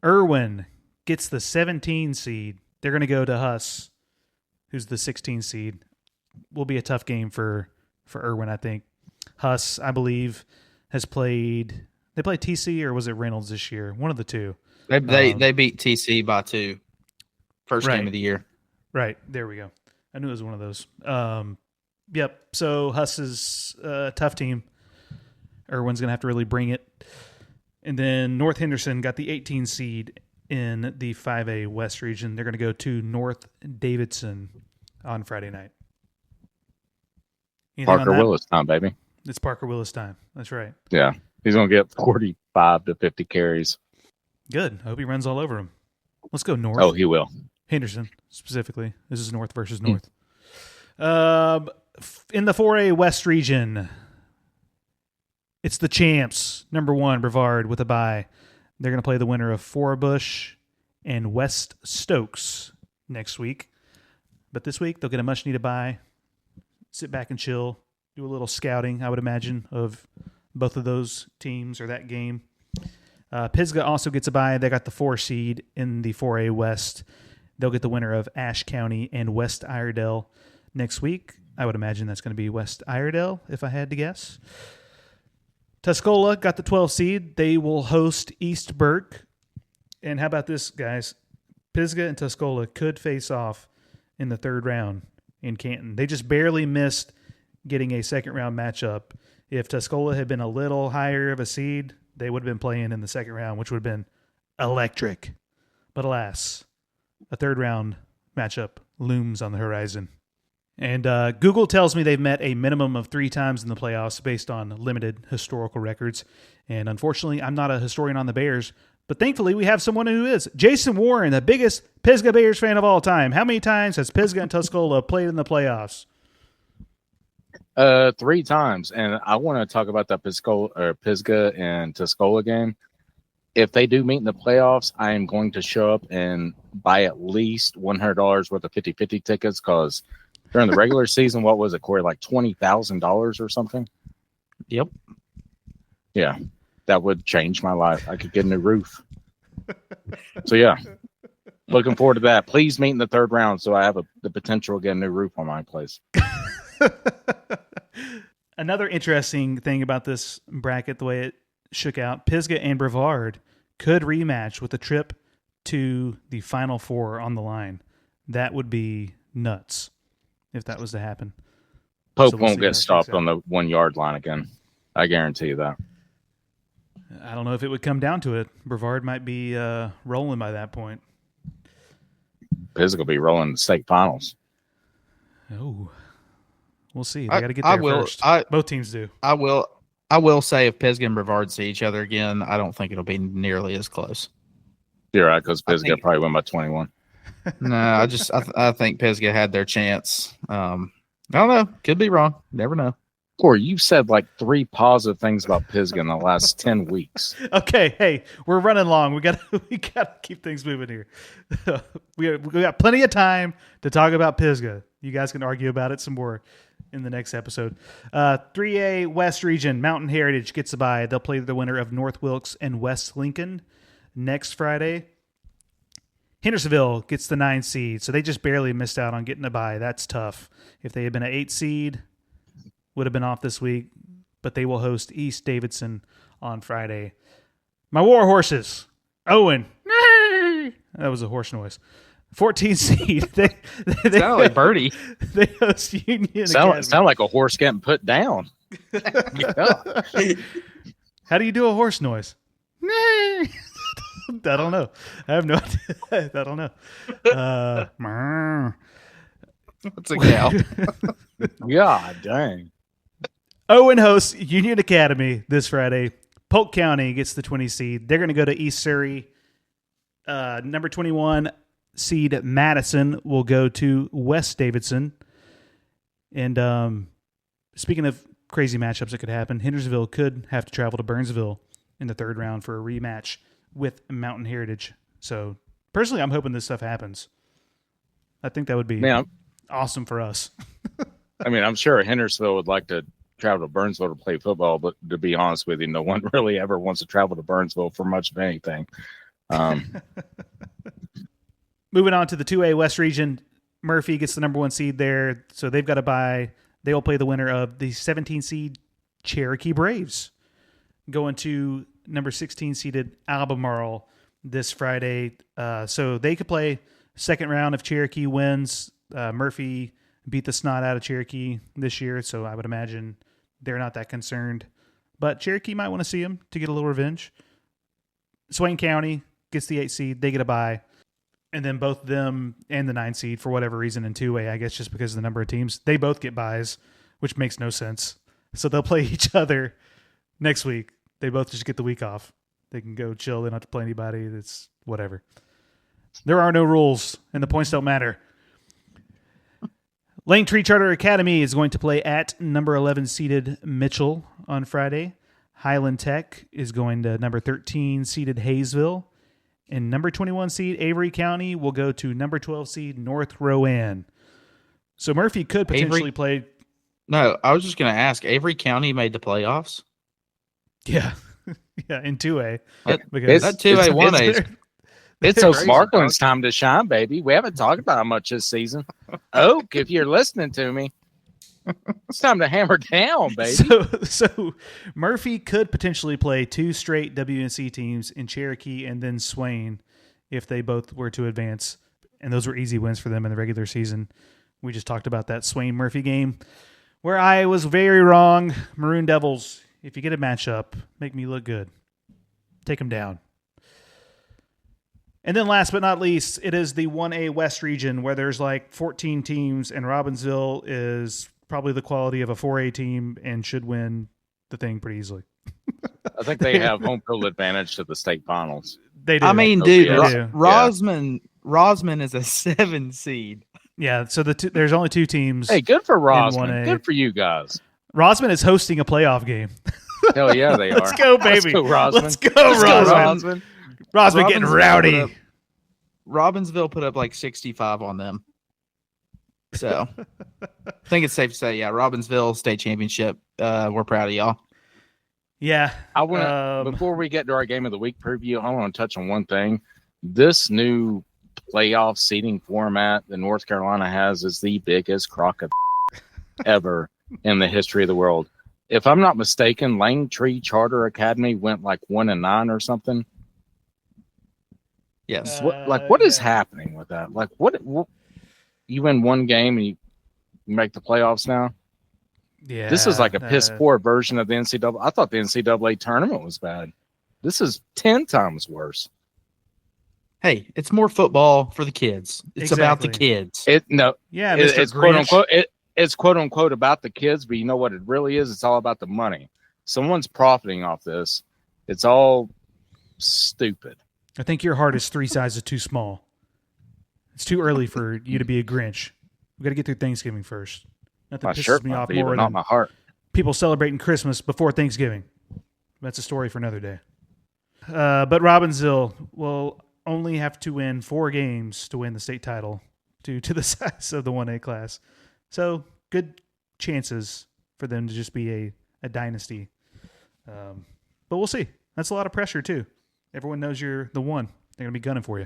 Erwin gets the 17 seed. They're going to go to Huss, who's the 16 seed. Will be a tough game for Erwin, I think. Huss, I believe, has played. They played TC or was it Reynolds this year? One of the two. They beat TC by 2. First game of the year. Right. There we go. I knew it was one of those. Yep. So Huss is a tough team. Erwin's going to have to really bring it. And then North Henderson got the 18 seed in the 5A West region. They're going to go to North Davidson on Friday night. Anything Parker Willis time, baby. It's Parker Willis time. That's right. Yeah. He's going to get 45 to 50 carries. Good. I hope he runs all over him. Let's go North. Oh, he will. Henderson, specifically. This is North versus North. In the 4A West region, it's the champs, number 1, Brevard, with a bye. They're going to play the winner of Forbush and West Stokes next week. But this week, they'll get a much-needed bye. Sit back and chill. Do a little scouting, I would imagine, of both of those teams or that game. Pisgah also gets a bye. They got the 4 seed in the 4A West. They'll get the winner of Ashe County and West Iredell next week. I would imagine that's going to be West Iredell, if I had to guess. Tuscola got the 12 seed. They will host East Burke. And how about this, guys? Pisgah and Tuscola could face off in the third round in Canton. They just barely missed getting a second round matchup. If Tuscola had been a little higher of a seed, they would have been playing in the second round, which would have been electric. But alas, a third round matchup looms on the horizon. And Google tells me they've met a minimum of 3 times in the playoffs based on limited historical records. And unfortunately, I'm not a historian on the Bears, but thankfully we have someone who is. Jason Warren, the biggest Pisgah Bears fan of all time. How many times has Pisgah and Tuscola played in the playoffs? 3 times. And I want to talk about that Pisgah and Tuscola game. If they do meet in the playoffs, I am going to show up and buy at least $100 worth of 50-50 tickets because during the regular season, what was it, Corey, like $20,000 or something? Yep. Yeah, that would change my life. I could get a new roof. So, yeah, looking forward to that. Please meet in the third round so I have the potential to get a new roof on my place. Another interesting thing about this bracket, the way it shook out, Pisgah and Brevard could rematch with a trip to the Final Four on the line. That would be nuts if that was to happen. Polk So we'll won't see get how it stopped shakes out. on the 1 yard line again. I guarantee you that. I don't know if it would come down to it. Brevard might be rolling by that point. Pisgah will be rolling the state finals. Oh, we'll see. They got to get I there will- first. I- Both teams do. I will say if Pisgah and Brevard see each other again, I don't think it'll be nearly as close. You're right, because Pisgah think- probably win by 21. No, I think Pisgah had their chance. I don't know. Could be wrong. Never know. Corey, you've said like 3 positive things about Pisgah in the last 10 weeks. Okay, hey, we're running long. We got to keep things moving here. we got plenty of time to talk about Pisgah. You guys can argue about it some more in the next episode. 3A West Region, Mountain Heritage gets a bye. They'll play the winner of North Wilkes and West Lincoln next Friday. Hendersonville gets the 9 seed, so they just barely missed out on getting a bye. That's tough. If they had been an 8 seed, would have been off this week, but they will host East Davidson on Friday. My war horses, Owen. That was a horse noise. 14 seed. They Sounded like Birdie. They host Union Academy. Sound like a horse getting put down. Yeah. How do you do a horse noise? I don't know. I have no idea. I don't know. It's a cow. God dang. Owen hosts Union Academy this Friday. Polk County gets the 20 seed. They're going to go to East Surrey. Number 21 seed Madison will go to West Davidson. And speaking of crazy matchups that could happen, Hendersonville could have to travel to Burnsville in the third round for a rematch with Mountain Heritage. So personally, I'm hoping this stuff happens. I think that would be awesome for us. I mean, I'm sure Hendersonville would like to travel to Burnsville to play football, but to be honest with you, no one really ever wants to travel to Burnsville for much of anything. Moving on to the 2A West Region, Murphy gets the number 1 seed there, so they've got to bye. They will play the winner of the 17 seed Cherokee Braves, going to number 16 seeded Albemarle this Friday. So they could play second round if Cherokee wins. Murphy beat the snot out of Cherokee this year, so I would imagine they're not that concerned. But Cherokee might want to see them to get a little revenge. Swain County gets the 8 seed. They get a bye. And then both them and the 9 seed, for whatever reason, in 2A, I guess just because of the number of teams, they both get byes, which makes no sense. So they'll play each other next week. They both just get the week off. They can go chill. They don't have to play anybody. It's whatever. There are no rules, and the points don't matter. Lane Tree Charter Academy is going to play at number 11 seeded Mitchell on Friday. Highland Tech is going to number 13 seeded Hayesville. And number 21 seed Avery County will go to number 12 seed North Rowan. So Murphy could potentially play. No, I was just going to ask. Avery County made the playoffs. Yeah. Yeah, in 2A. It's- That 2A, 1A. It's Crazy, Sparkling's time to shine, baby. We haven't talked about much this season. Oak, if you're listening to me, it's time to hammer down, baby. So Murphy could potentially play 2 straight WNC teams in Cherokee and then Swain if they both were to advance. And those were easy wins for them in the regular season. We just talked about that Swain Murphy game where I was very wrong. Maroon Devils, if you get a matchup, make me look good. Take them down. And then last but not least, it is the 1A West region where there's like 14 teams, and Robbinsville is probably the quality of a 4A team and should win the thing pretty easily. I think they have home field advantage to the state finals. They do. I mean, dude, Yeah. Rosman is a 7 seed. Yeah, so there's only 2 teams. Hey, good for in Rosman. 1A. Good for you guys. Rosman is hosting a playoff game. Hell yeah, they are. Let's go, baby. Let's go, Rosman. Let's go, Rosman. Rosman getting rowdy. Robbinsville put up like 65 on them. So I think it's safe to say, yeah, Robbinsville state championship. We're proud of y'all. Yeah. I want before we get to our game of the week preview, I want to touch on one thing. This new playoff seating format that North Carolina has is the biggest crock of ever in the history of the world. If I'm not mistaken, Langtree Charter Academy went like 1-9 or something. Yes. What is happening with that? Like what you win one game and you make the playoffs now? Yeah. This is like a piss poor version of the NCAA. I thought the NCAA tournament was bad. This is 10 times worse. Hey, it's more football for the kids. It's about the kids. Mr. It's quote unquote. It's quote unquote about the kids, but you know what it really is? It's all about the money. Someone's profiting off this. It's all stupid. I think your heart is 3 sizes too small. It's too early for you to be a Grinch. We got to get through Thanksgiving first. Nothing My pisses shirt me might off be, more but than not my heart. people celebrating Christmas before Thanksgiving. That's a story for another day. But Robbinsville will only have to win 4 games to win the state title due to the size of the 1A class. So good chances for them to just be a dynasty. But we'll see. That's a lot of pressure too. Everyone knows you're the one. They're going to be gunning for you.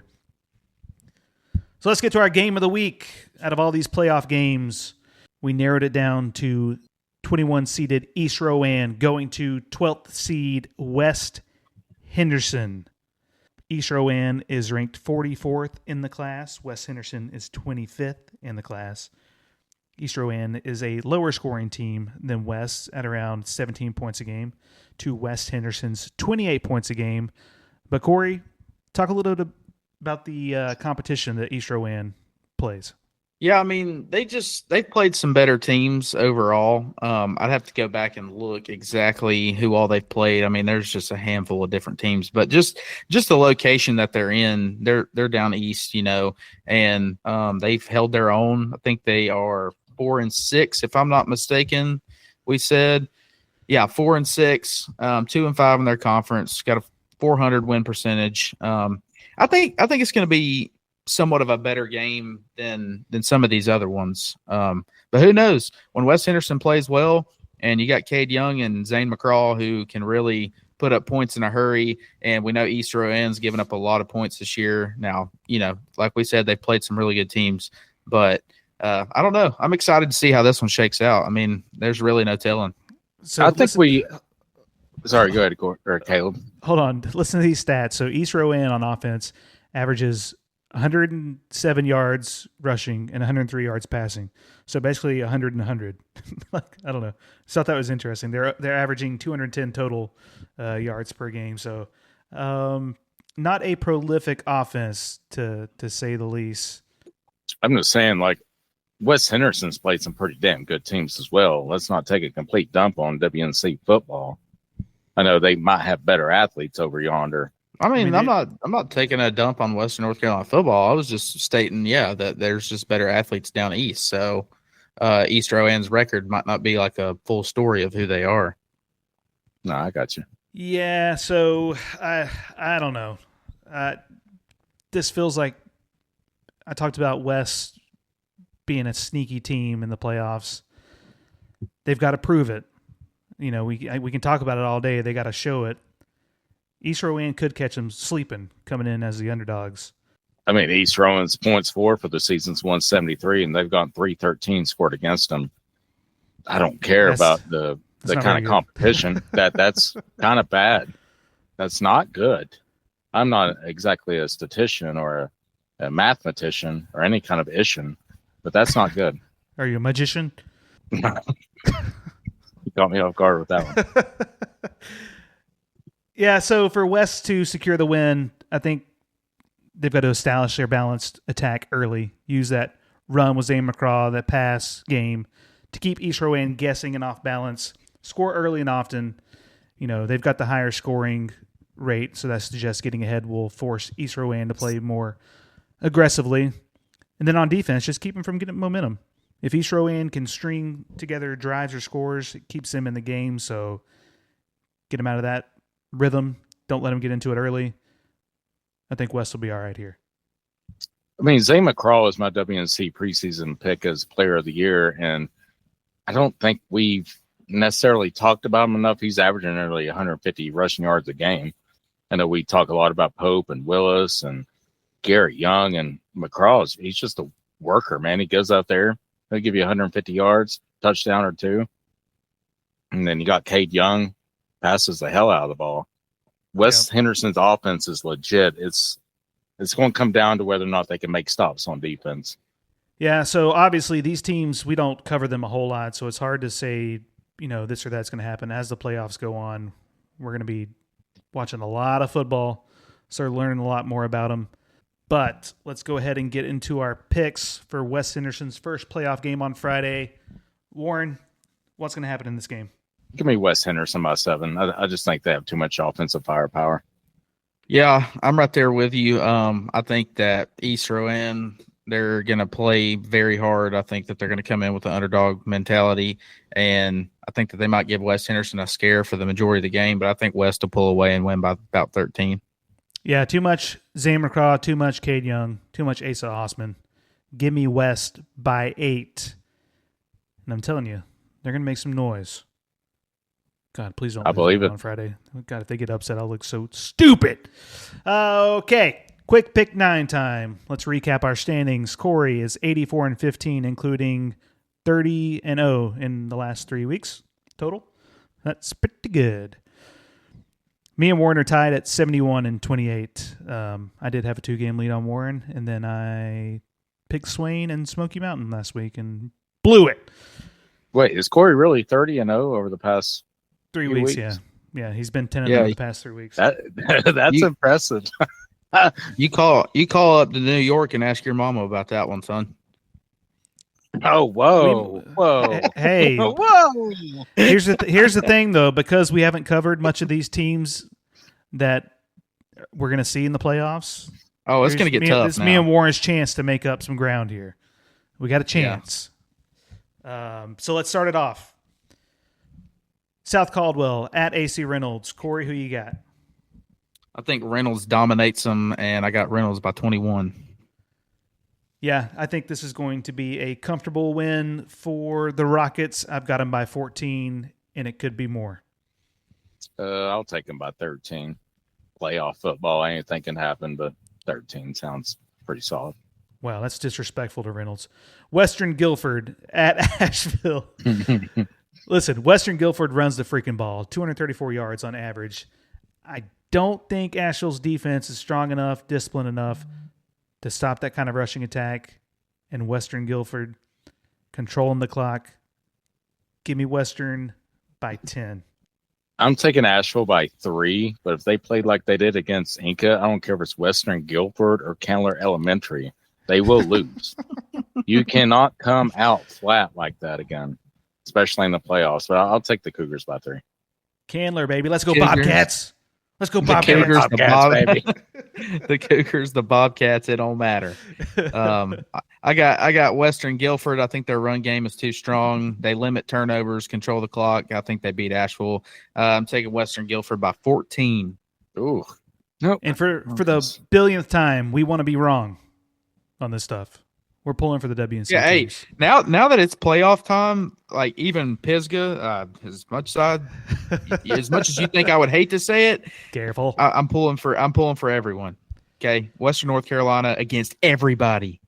So let's get to our game of the week. Out of all these playoff games, we narrowed it down to 21-seeded East Rowan going to 12th seed West Henderson. East Rowan is ranked 44th in the class. West Henderson is 25th in the class. East Rowan is a lower scoring team than West at around 17 points a game to West Henderson's 28 points a game. But Corey, talk a little bit about the competition that East Rowan plays. Yeah, I mean, they've played some better teams overall. I'd have to go back and look exactly who all they've played. I mean, there's just a handful of different teams, but just the location that they're in, they're down east, and they've held their own. I think they are 4-6, if I'm not mistaken. We said, yeah, 4-6, 2-5 in their conference. Got a 400 win percentage. I think it's going to be somewhat of a better game than some of these other ones. But who knows? When West Henderson plays well, and you got Cade Young and Zane McCraw who can really put up points in a hurry, and we know East Rowan's given up a lot of points this year. Now, like we said, they've played some really good teams, but I don't know. I'm excited to see how this one shakes out. I mean, there's really no telling. So I think sorry, go ahead, Caleb. Hold on. Listen to these stats. So East Rowan on offense averages 107 yards rushing and 103 yards passing. So basically 100 and 100. I don't know. So I thought that was interesting. They're averaging 210 total yards per game. So not a prolific offense to say the least. I'm just saying, like, West Henderson's played some pretty damn good teams as well. Let's not take a complete dump on WNC football. I know they might have better athletes over yonder. I'm not taking a dump on Western North Carolina football. I was just stating, that there's just better athletes down east. So East Rowan's record might not be like a full story of who they are. No, I got you. Yeah, so I don't know. This feels like I talked about West being a sneaky team in the playoffs. They've got to prove it. We can talk about it all day. They got to show it. East Rowan could catch them sleeping, coming in as the underdogs. I mean, East Rowan's points for the season's 173, and they've gone 313 scored against them. I don't care about the kind of competition. That's kind of bad. That's not good. I'm not exactly a statistician or a mathematician or any kind of ishin, but that's not good. Are you a magician? You got me off guard with that one. Yeah, so for West to secure the win, I think they've got to establish their balanced attack early. Use that run with Zane McCraw, that pass game, to keep East Rowan guessing and off balance. Score early and often. You know, they've got the higher scoring rate, so that suggests getting ahead will force East Rowan to play more aggressively. And then on defense, just keep them from getting momentum. If East Rowan can string together drives or scores, it keeps them in the game, so get them out of that rhythm. Don't let them get into it early. I think West will be all right here. I mean, Zay McCraw is my WNC preseason pick as player of the year, and I don't think we've necessarily talked about him enough. He's averaging nearly 150 rushing yards a game. I know we talk a lot about Pope and Willis and Garrett Young, and McCraw, he's just a worker, man. He goes out there, he'll give you 150 yards, touchdown or two. And then you got Caden Young, passes the hell out of the ball. West Henderson's offense is legit. It's going to come down to whether or not they can make stops on defense. Yeah, so obviously these teams, we don't cover them a whole lot, so it's hard to say, you know, this or that's going to happen. As the playoffs go on, we're going to be watching a lot of football, start learning a lot more about them. But let's go ahead and get into our picks for West Henderson's first playoff game on Friday. Warren, what's going to happen in this game? Give me West Henderson by 7. I just think they have too much offensive firepower. Yeah, I'm right there with you. I think that East Rowan, they're going to play very hard. I think that they're going to come in with the underdog mentality, and I think that they might give West Henderson a scare for the majority of the game, but I think West will pull away and win by about 13. Yeah, too much Zane McCraw, too much Cade Young, too much Asa Osman. Give me West by 8. And I'm telling you, they're going to make some noise. God, please don't. I believe it. On Friday. God, if they get upset, I'll look so stupid. Okay, quick pick 9 time. Let's recap our standings. Corey is 84-15, including 30-0 in the last 3 weeks total. That's pretty good. Me and Warren are tied at 71-28. I did have a 2-game lead on Warren, and then I picked Swain and Smoky Mountain last week and blew it. Wait, is Corey really 30-0 over the past 3 weeks? weeks? Yeah. Yeah, he's been 10-0 the past 3 weeks. That's impressive. You call up to New York and ask your mama about that one, son. Oh, whoa. Hey, whoa. Here's the thing, though, because we haven't covered much of these teams that we're going to see in the playoffs. Oh, it's going to get tough. It's me and Warren's chance to make up some ground here. We got a chance. Yeah. So let's start it off. South Caldwell at AC Reynolds. Corey, who you got? I think Reynolds dominates them, and I got Reynolds by 21. Yeah, I think this is going to be a comfortable win for the Rockets. I've got them by 14, and it could be more. I'll take them by 13. Playoff football, anything can happen, but 13 sounds pretty solid. Wow, that's disrespectful to Reynolds. Western Guilford at Asheville. Listen, Western Guilford runs the freaking ball, 234 yards on average. I don't think Asheville's defense is strong enough, disciplined enough to stop that kind of rushing attack. And Western Guilford controlling the clock. Give me Western by 10. I'm taking Asheville by 3, but if they played like they did against Enka, I don't care if it's Western Guilford or Candler Elementary, they will lose. You cannot come out flat like that again, especially in the playoffs. But I'll take the Cougars by 3. Candler, baby. Let's go, Cougars. Bobcats. Let's go, Bobcats. Baby. The Cougars, the Bobcats, it don't matter. I got Western Guilford. I think their run game is too strong. They limit turnovers, control the clock. I think they beat Asheville. I'm taking Western Guilford by 14. Ooh. Nope. And for the billionth time, we want to be wrong on this stuff. We're pulling for the WNC. Yeah, hey, teams. now that it's playoff time, like even Pisgah, as much as you think I would hate to say it, Careful. I'm pulling for everyone. Okay, Western North Carolina against everybody.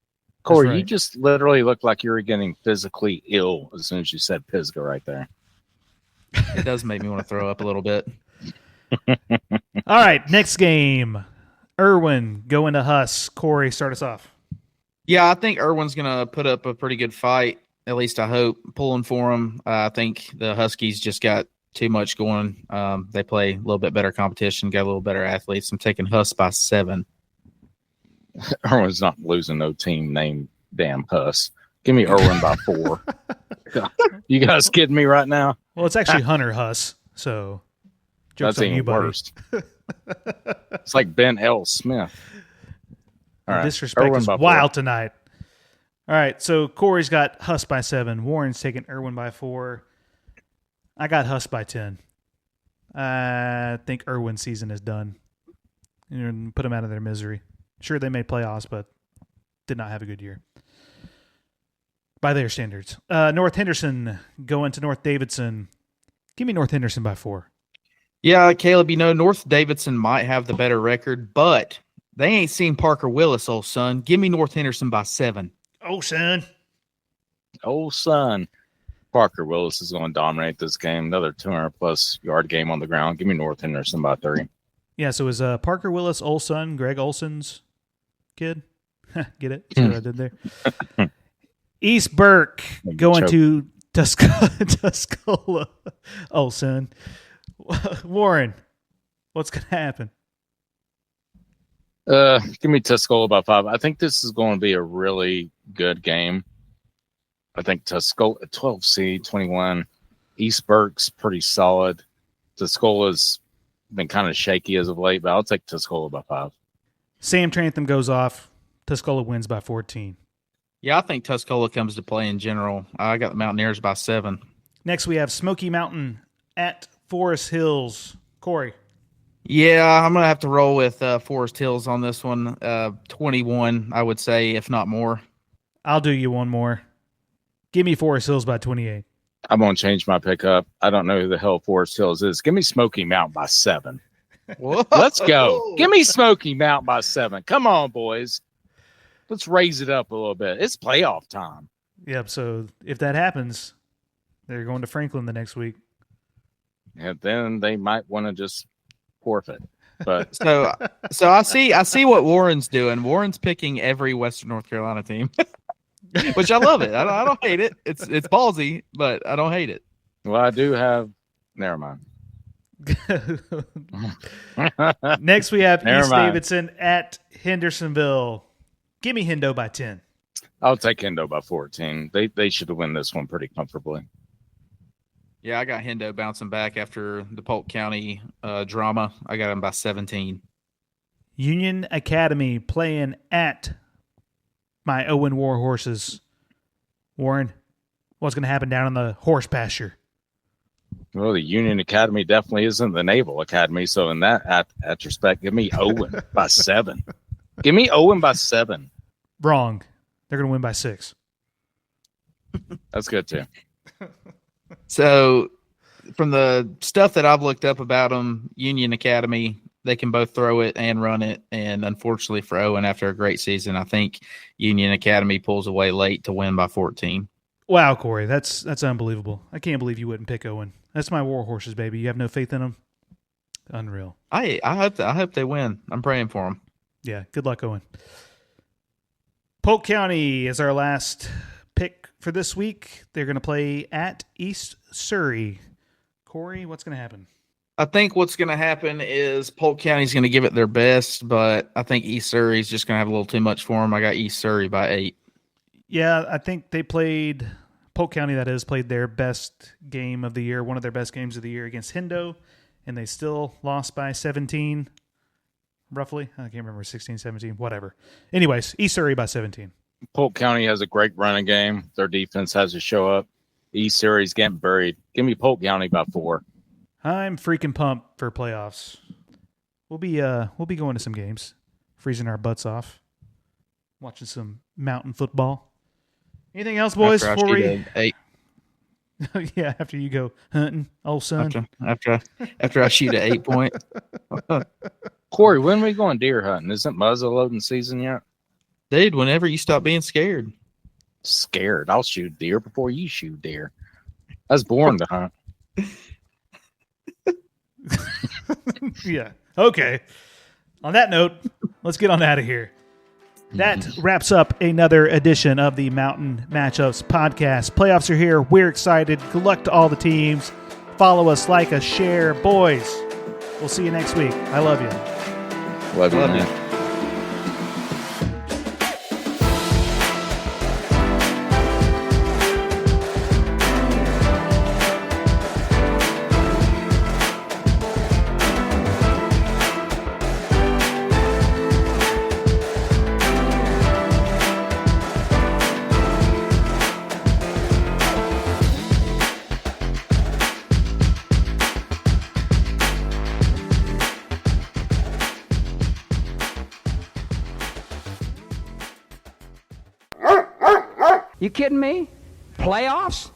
Corey, right. You just literally looked like you were getting physically ill as soon as you said Pisgah right there. It does make me want to throw up a little bit. All right, next game. Erwin going to Huss. Corey, start us off. Yeah, I think Erwin's going to put up a pretty good fight. At least I hope. Pulling for him. I think the Huskies just got too much going. They play a little bit better competition, got a little better athletes. I'm taking Huss by 7. Erwin's not losing no team named damn Huss. Give me Erwin by 4. You guys kidding me right now? Well, it's actually Hunter Huss, so joke's That's on you, even buddy. worse. It's like Ben L. Smith. All The right. disrespect Erwin is by 4. wild tonight. All right, so Corey's got Huss by 7. Warren's taking Erwin by 4. I got Huss by 10. I think Erwin's season is done. Put them out of their misery. Sure, they made playoffs, but did not have a good year by their standards. North Henderson going to North Davidson. Give me North Henderson by 4. Yeah, Caleb, North Davidson might have the better record, but they ain't seen Parker Willis, old son. Give me North Henderson by 7. Oh, son. Old son. Parker Willis is going to dominate this game. Another 200-plus yard game on the ground. Give me North Henderson by 3. Yeah, so is Parker Willis Olson, Greg Olson's kid? Get it? See what I did there? East Burke going to Tuscola. Olson. Warren, what's going to happen? Give me Tuscola by 5. I think this is going to be a really good game. I think Tuscola, 12 seed, 21. East Burke's pretty solid. Tuscola's been kind of shaky as of late, but I'll take Tuscola by 5. Sam Trantham goes off. Tuscola wins by 14. Yeah, I think Tuscola comes to play in general. I got the Mountaineers by 7. Next, we have Smoky Mountain at Forest Hills. Corey. Yeah, I'm going to have to roll with Forest Hills on this one. 21, I would say, if not more. I'll do you one more. Give me Forest Hills by 28. I'm going to change my pickup. I don't know who the hell Forest Hills is. Give me Smoky Mountain by 7. Whoa. Let's go. Give me Smoky Mountain by 7. Come on, boys. Let's raise it up a little bit. It's playoff time. Yep, so if that happens, they're going to Franklin the next week. And then they might want to just forfeit. But So I see what Warren's doing. Warren's picking every Western North Carolina team, which I love it. I don't hate it. It's ballsy, but I don't hate it. well, I do have. Never mind. Next, we have Never East mind. Davidson at Hendersonville. Give me Hendo by 10. I'll take Hendo by 14. They should have won this one pretty comfortably. Yeah, I got Hendo bouncing back after the Polk County drama. I got him by 17. Union Academy playing at my Owen War horses. Warren, what's going to happen down in the horse pasture? Well, the Union Academy definitely isn't the Naval Academy. So in that respect, give me Owen by 7. Give me Owen by 7. Wrong. They're going to win by 6. That's good too. So from the stuff that I've looked up about them, Union Academy, they can both throw it and run it. And unfortunately for Owen, after a great season, I think Union Academy pulls away late to win by 14. Wow, Corey, that's unbelievable. I can't believe you wouldn't pick Owen. That's my war horses, baby. You have no faith in them? Unreal. I hope they win. I'm praying for them. Yeah, good luck, Owen. Polk County is our last pick for this week. They're going to play at East Surrey. Corey, what's going to happen? I think what's going to happen is Polk County's going to give it their best, but I think East Surrey's just going to have a little too much for them. I got East Surrey by 8. Yeah, I think they played, Polk County, that is, played their best game of the year, one of their best games of the year against Hendo, and they still lost by 17, roughly. I can't remember, 16, 17, whatever. Anyways, East Surrey by 17. Polk County has a great running game. Their defense has to show up. East Surrey's getting buried. Give me Polk County by 4. I'm freaking pumped for playoffs. We'll be going to some games, freezing our butts off, watching some mountain football. Anything else, boys? After I shoot a 8. Yeah, after you go hunting, old son. After I shoot an 8 point. Corey, when are we going deer hunting? Isn't muzzle loading season yet? Dude, whenever you stop being scared. Scared. I'll shoot deer before you shoot deer. I was born to hunt. Yeah. Okay. On that note, let's get on out of here. That wraps up another edition of the Mountain Matchups podcast. Playoffs are here. We're excited. Good luck to all the teams. Follow us, like us, share. Boys, we'll see you next week. I love you. Love you, Love man. you. You kidding me? Playoffs?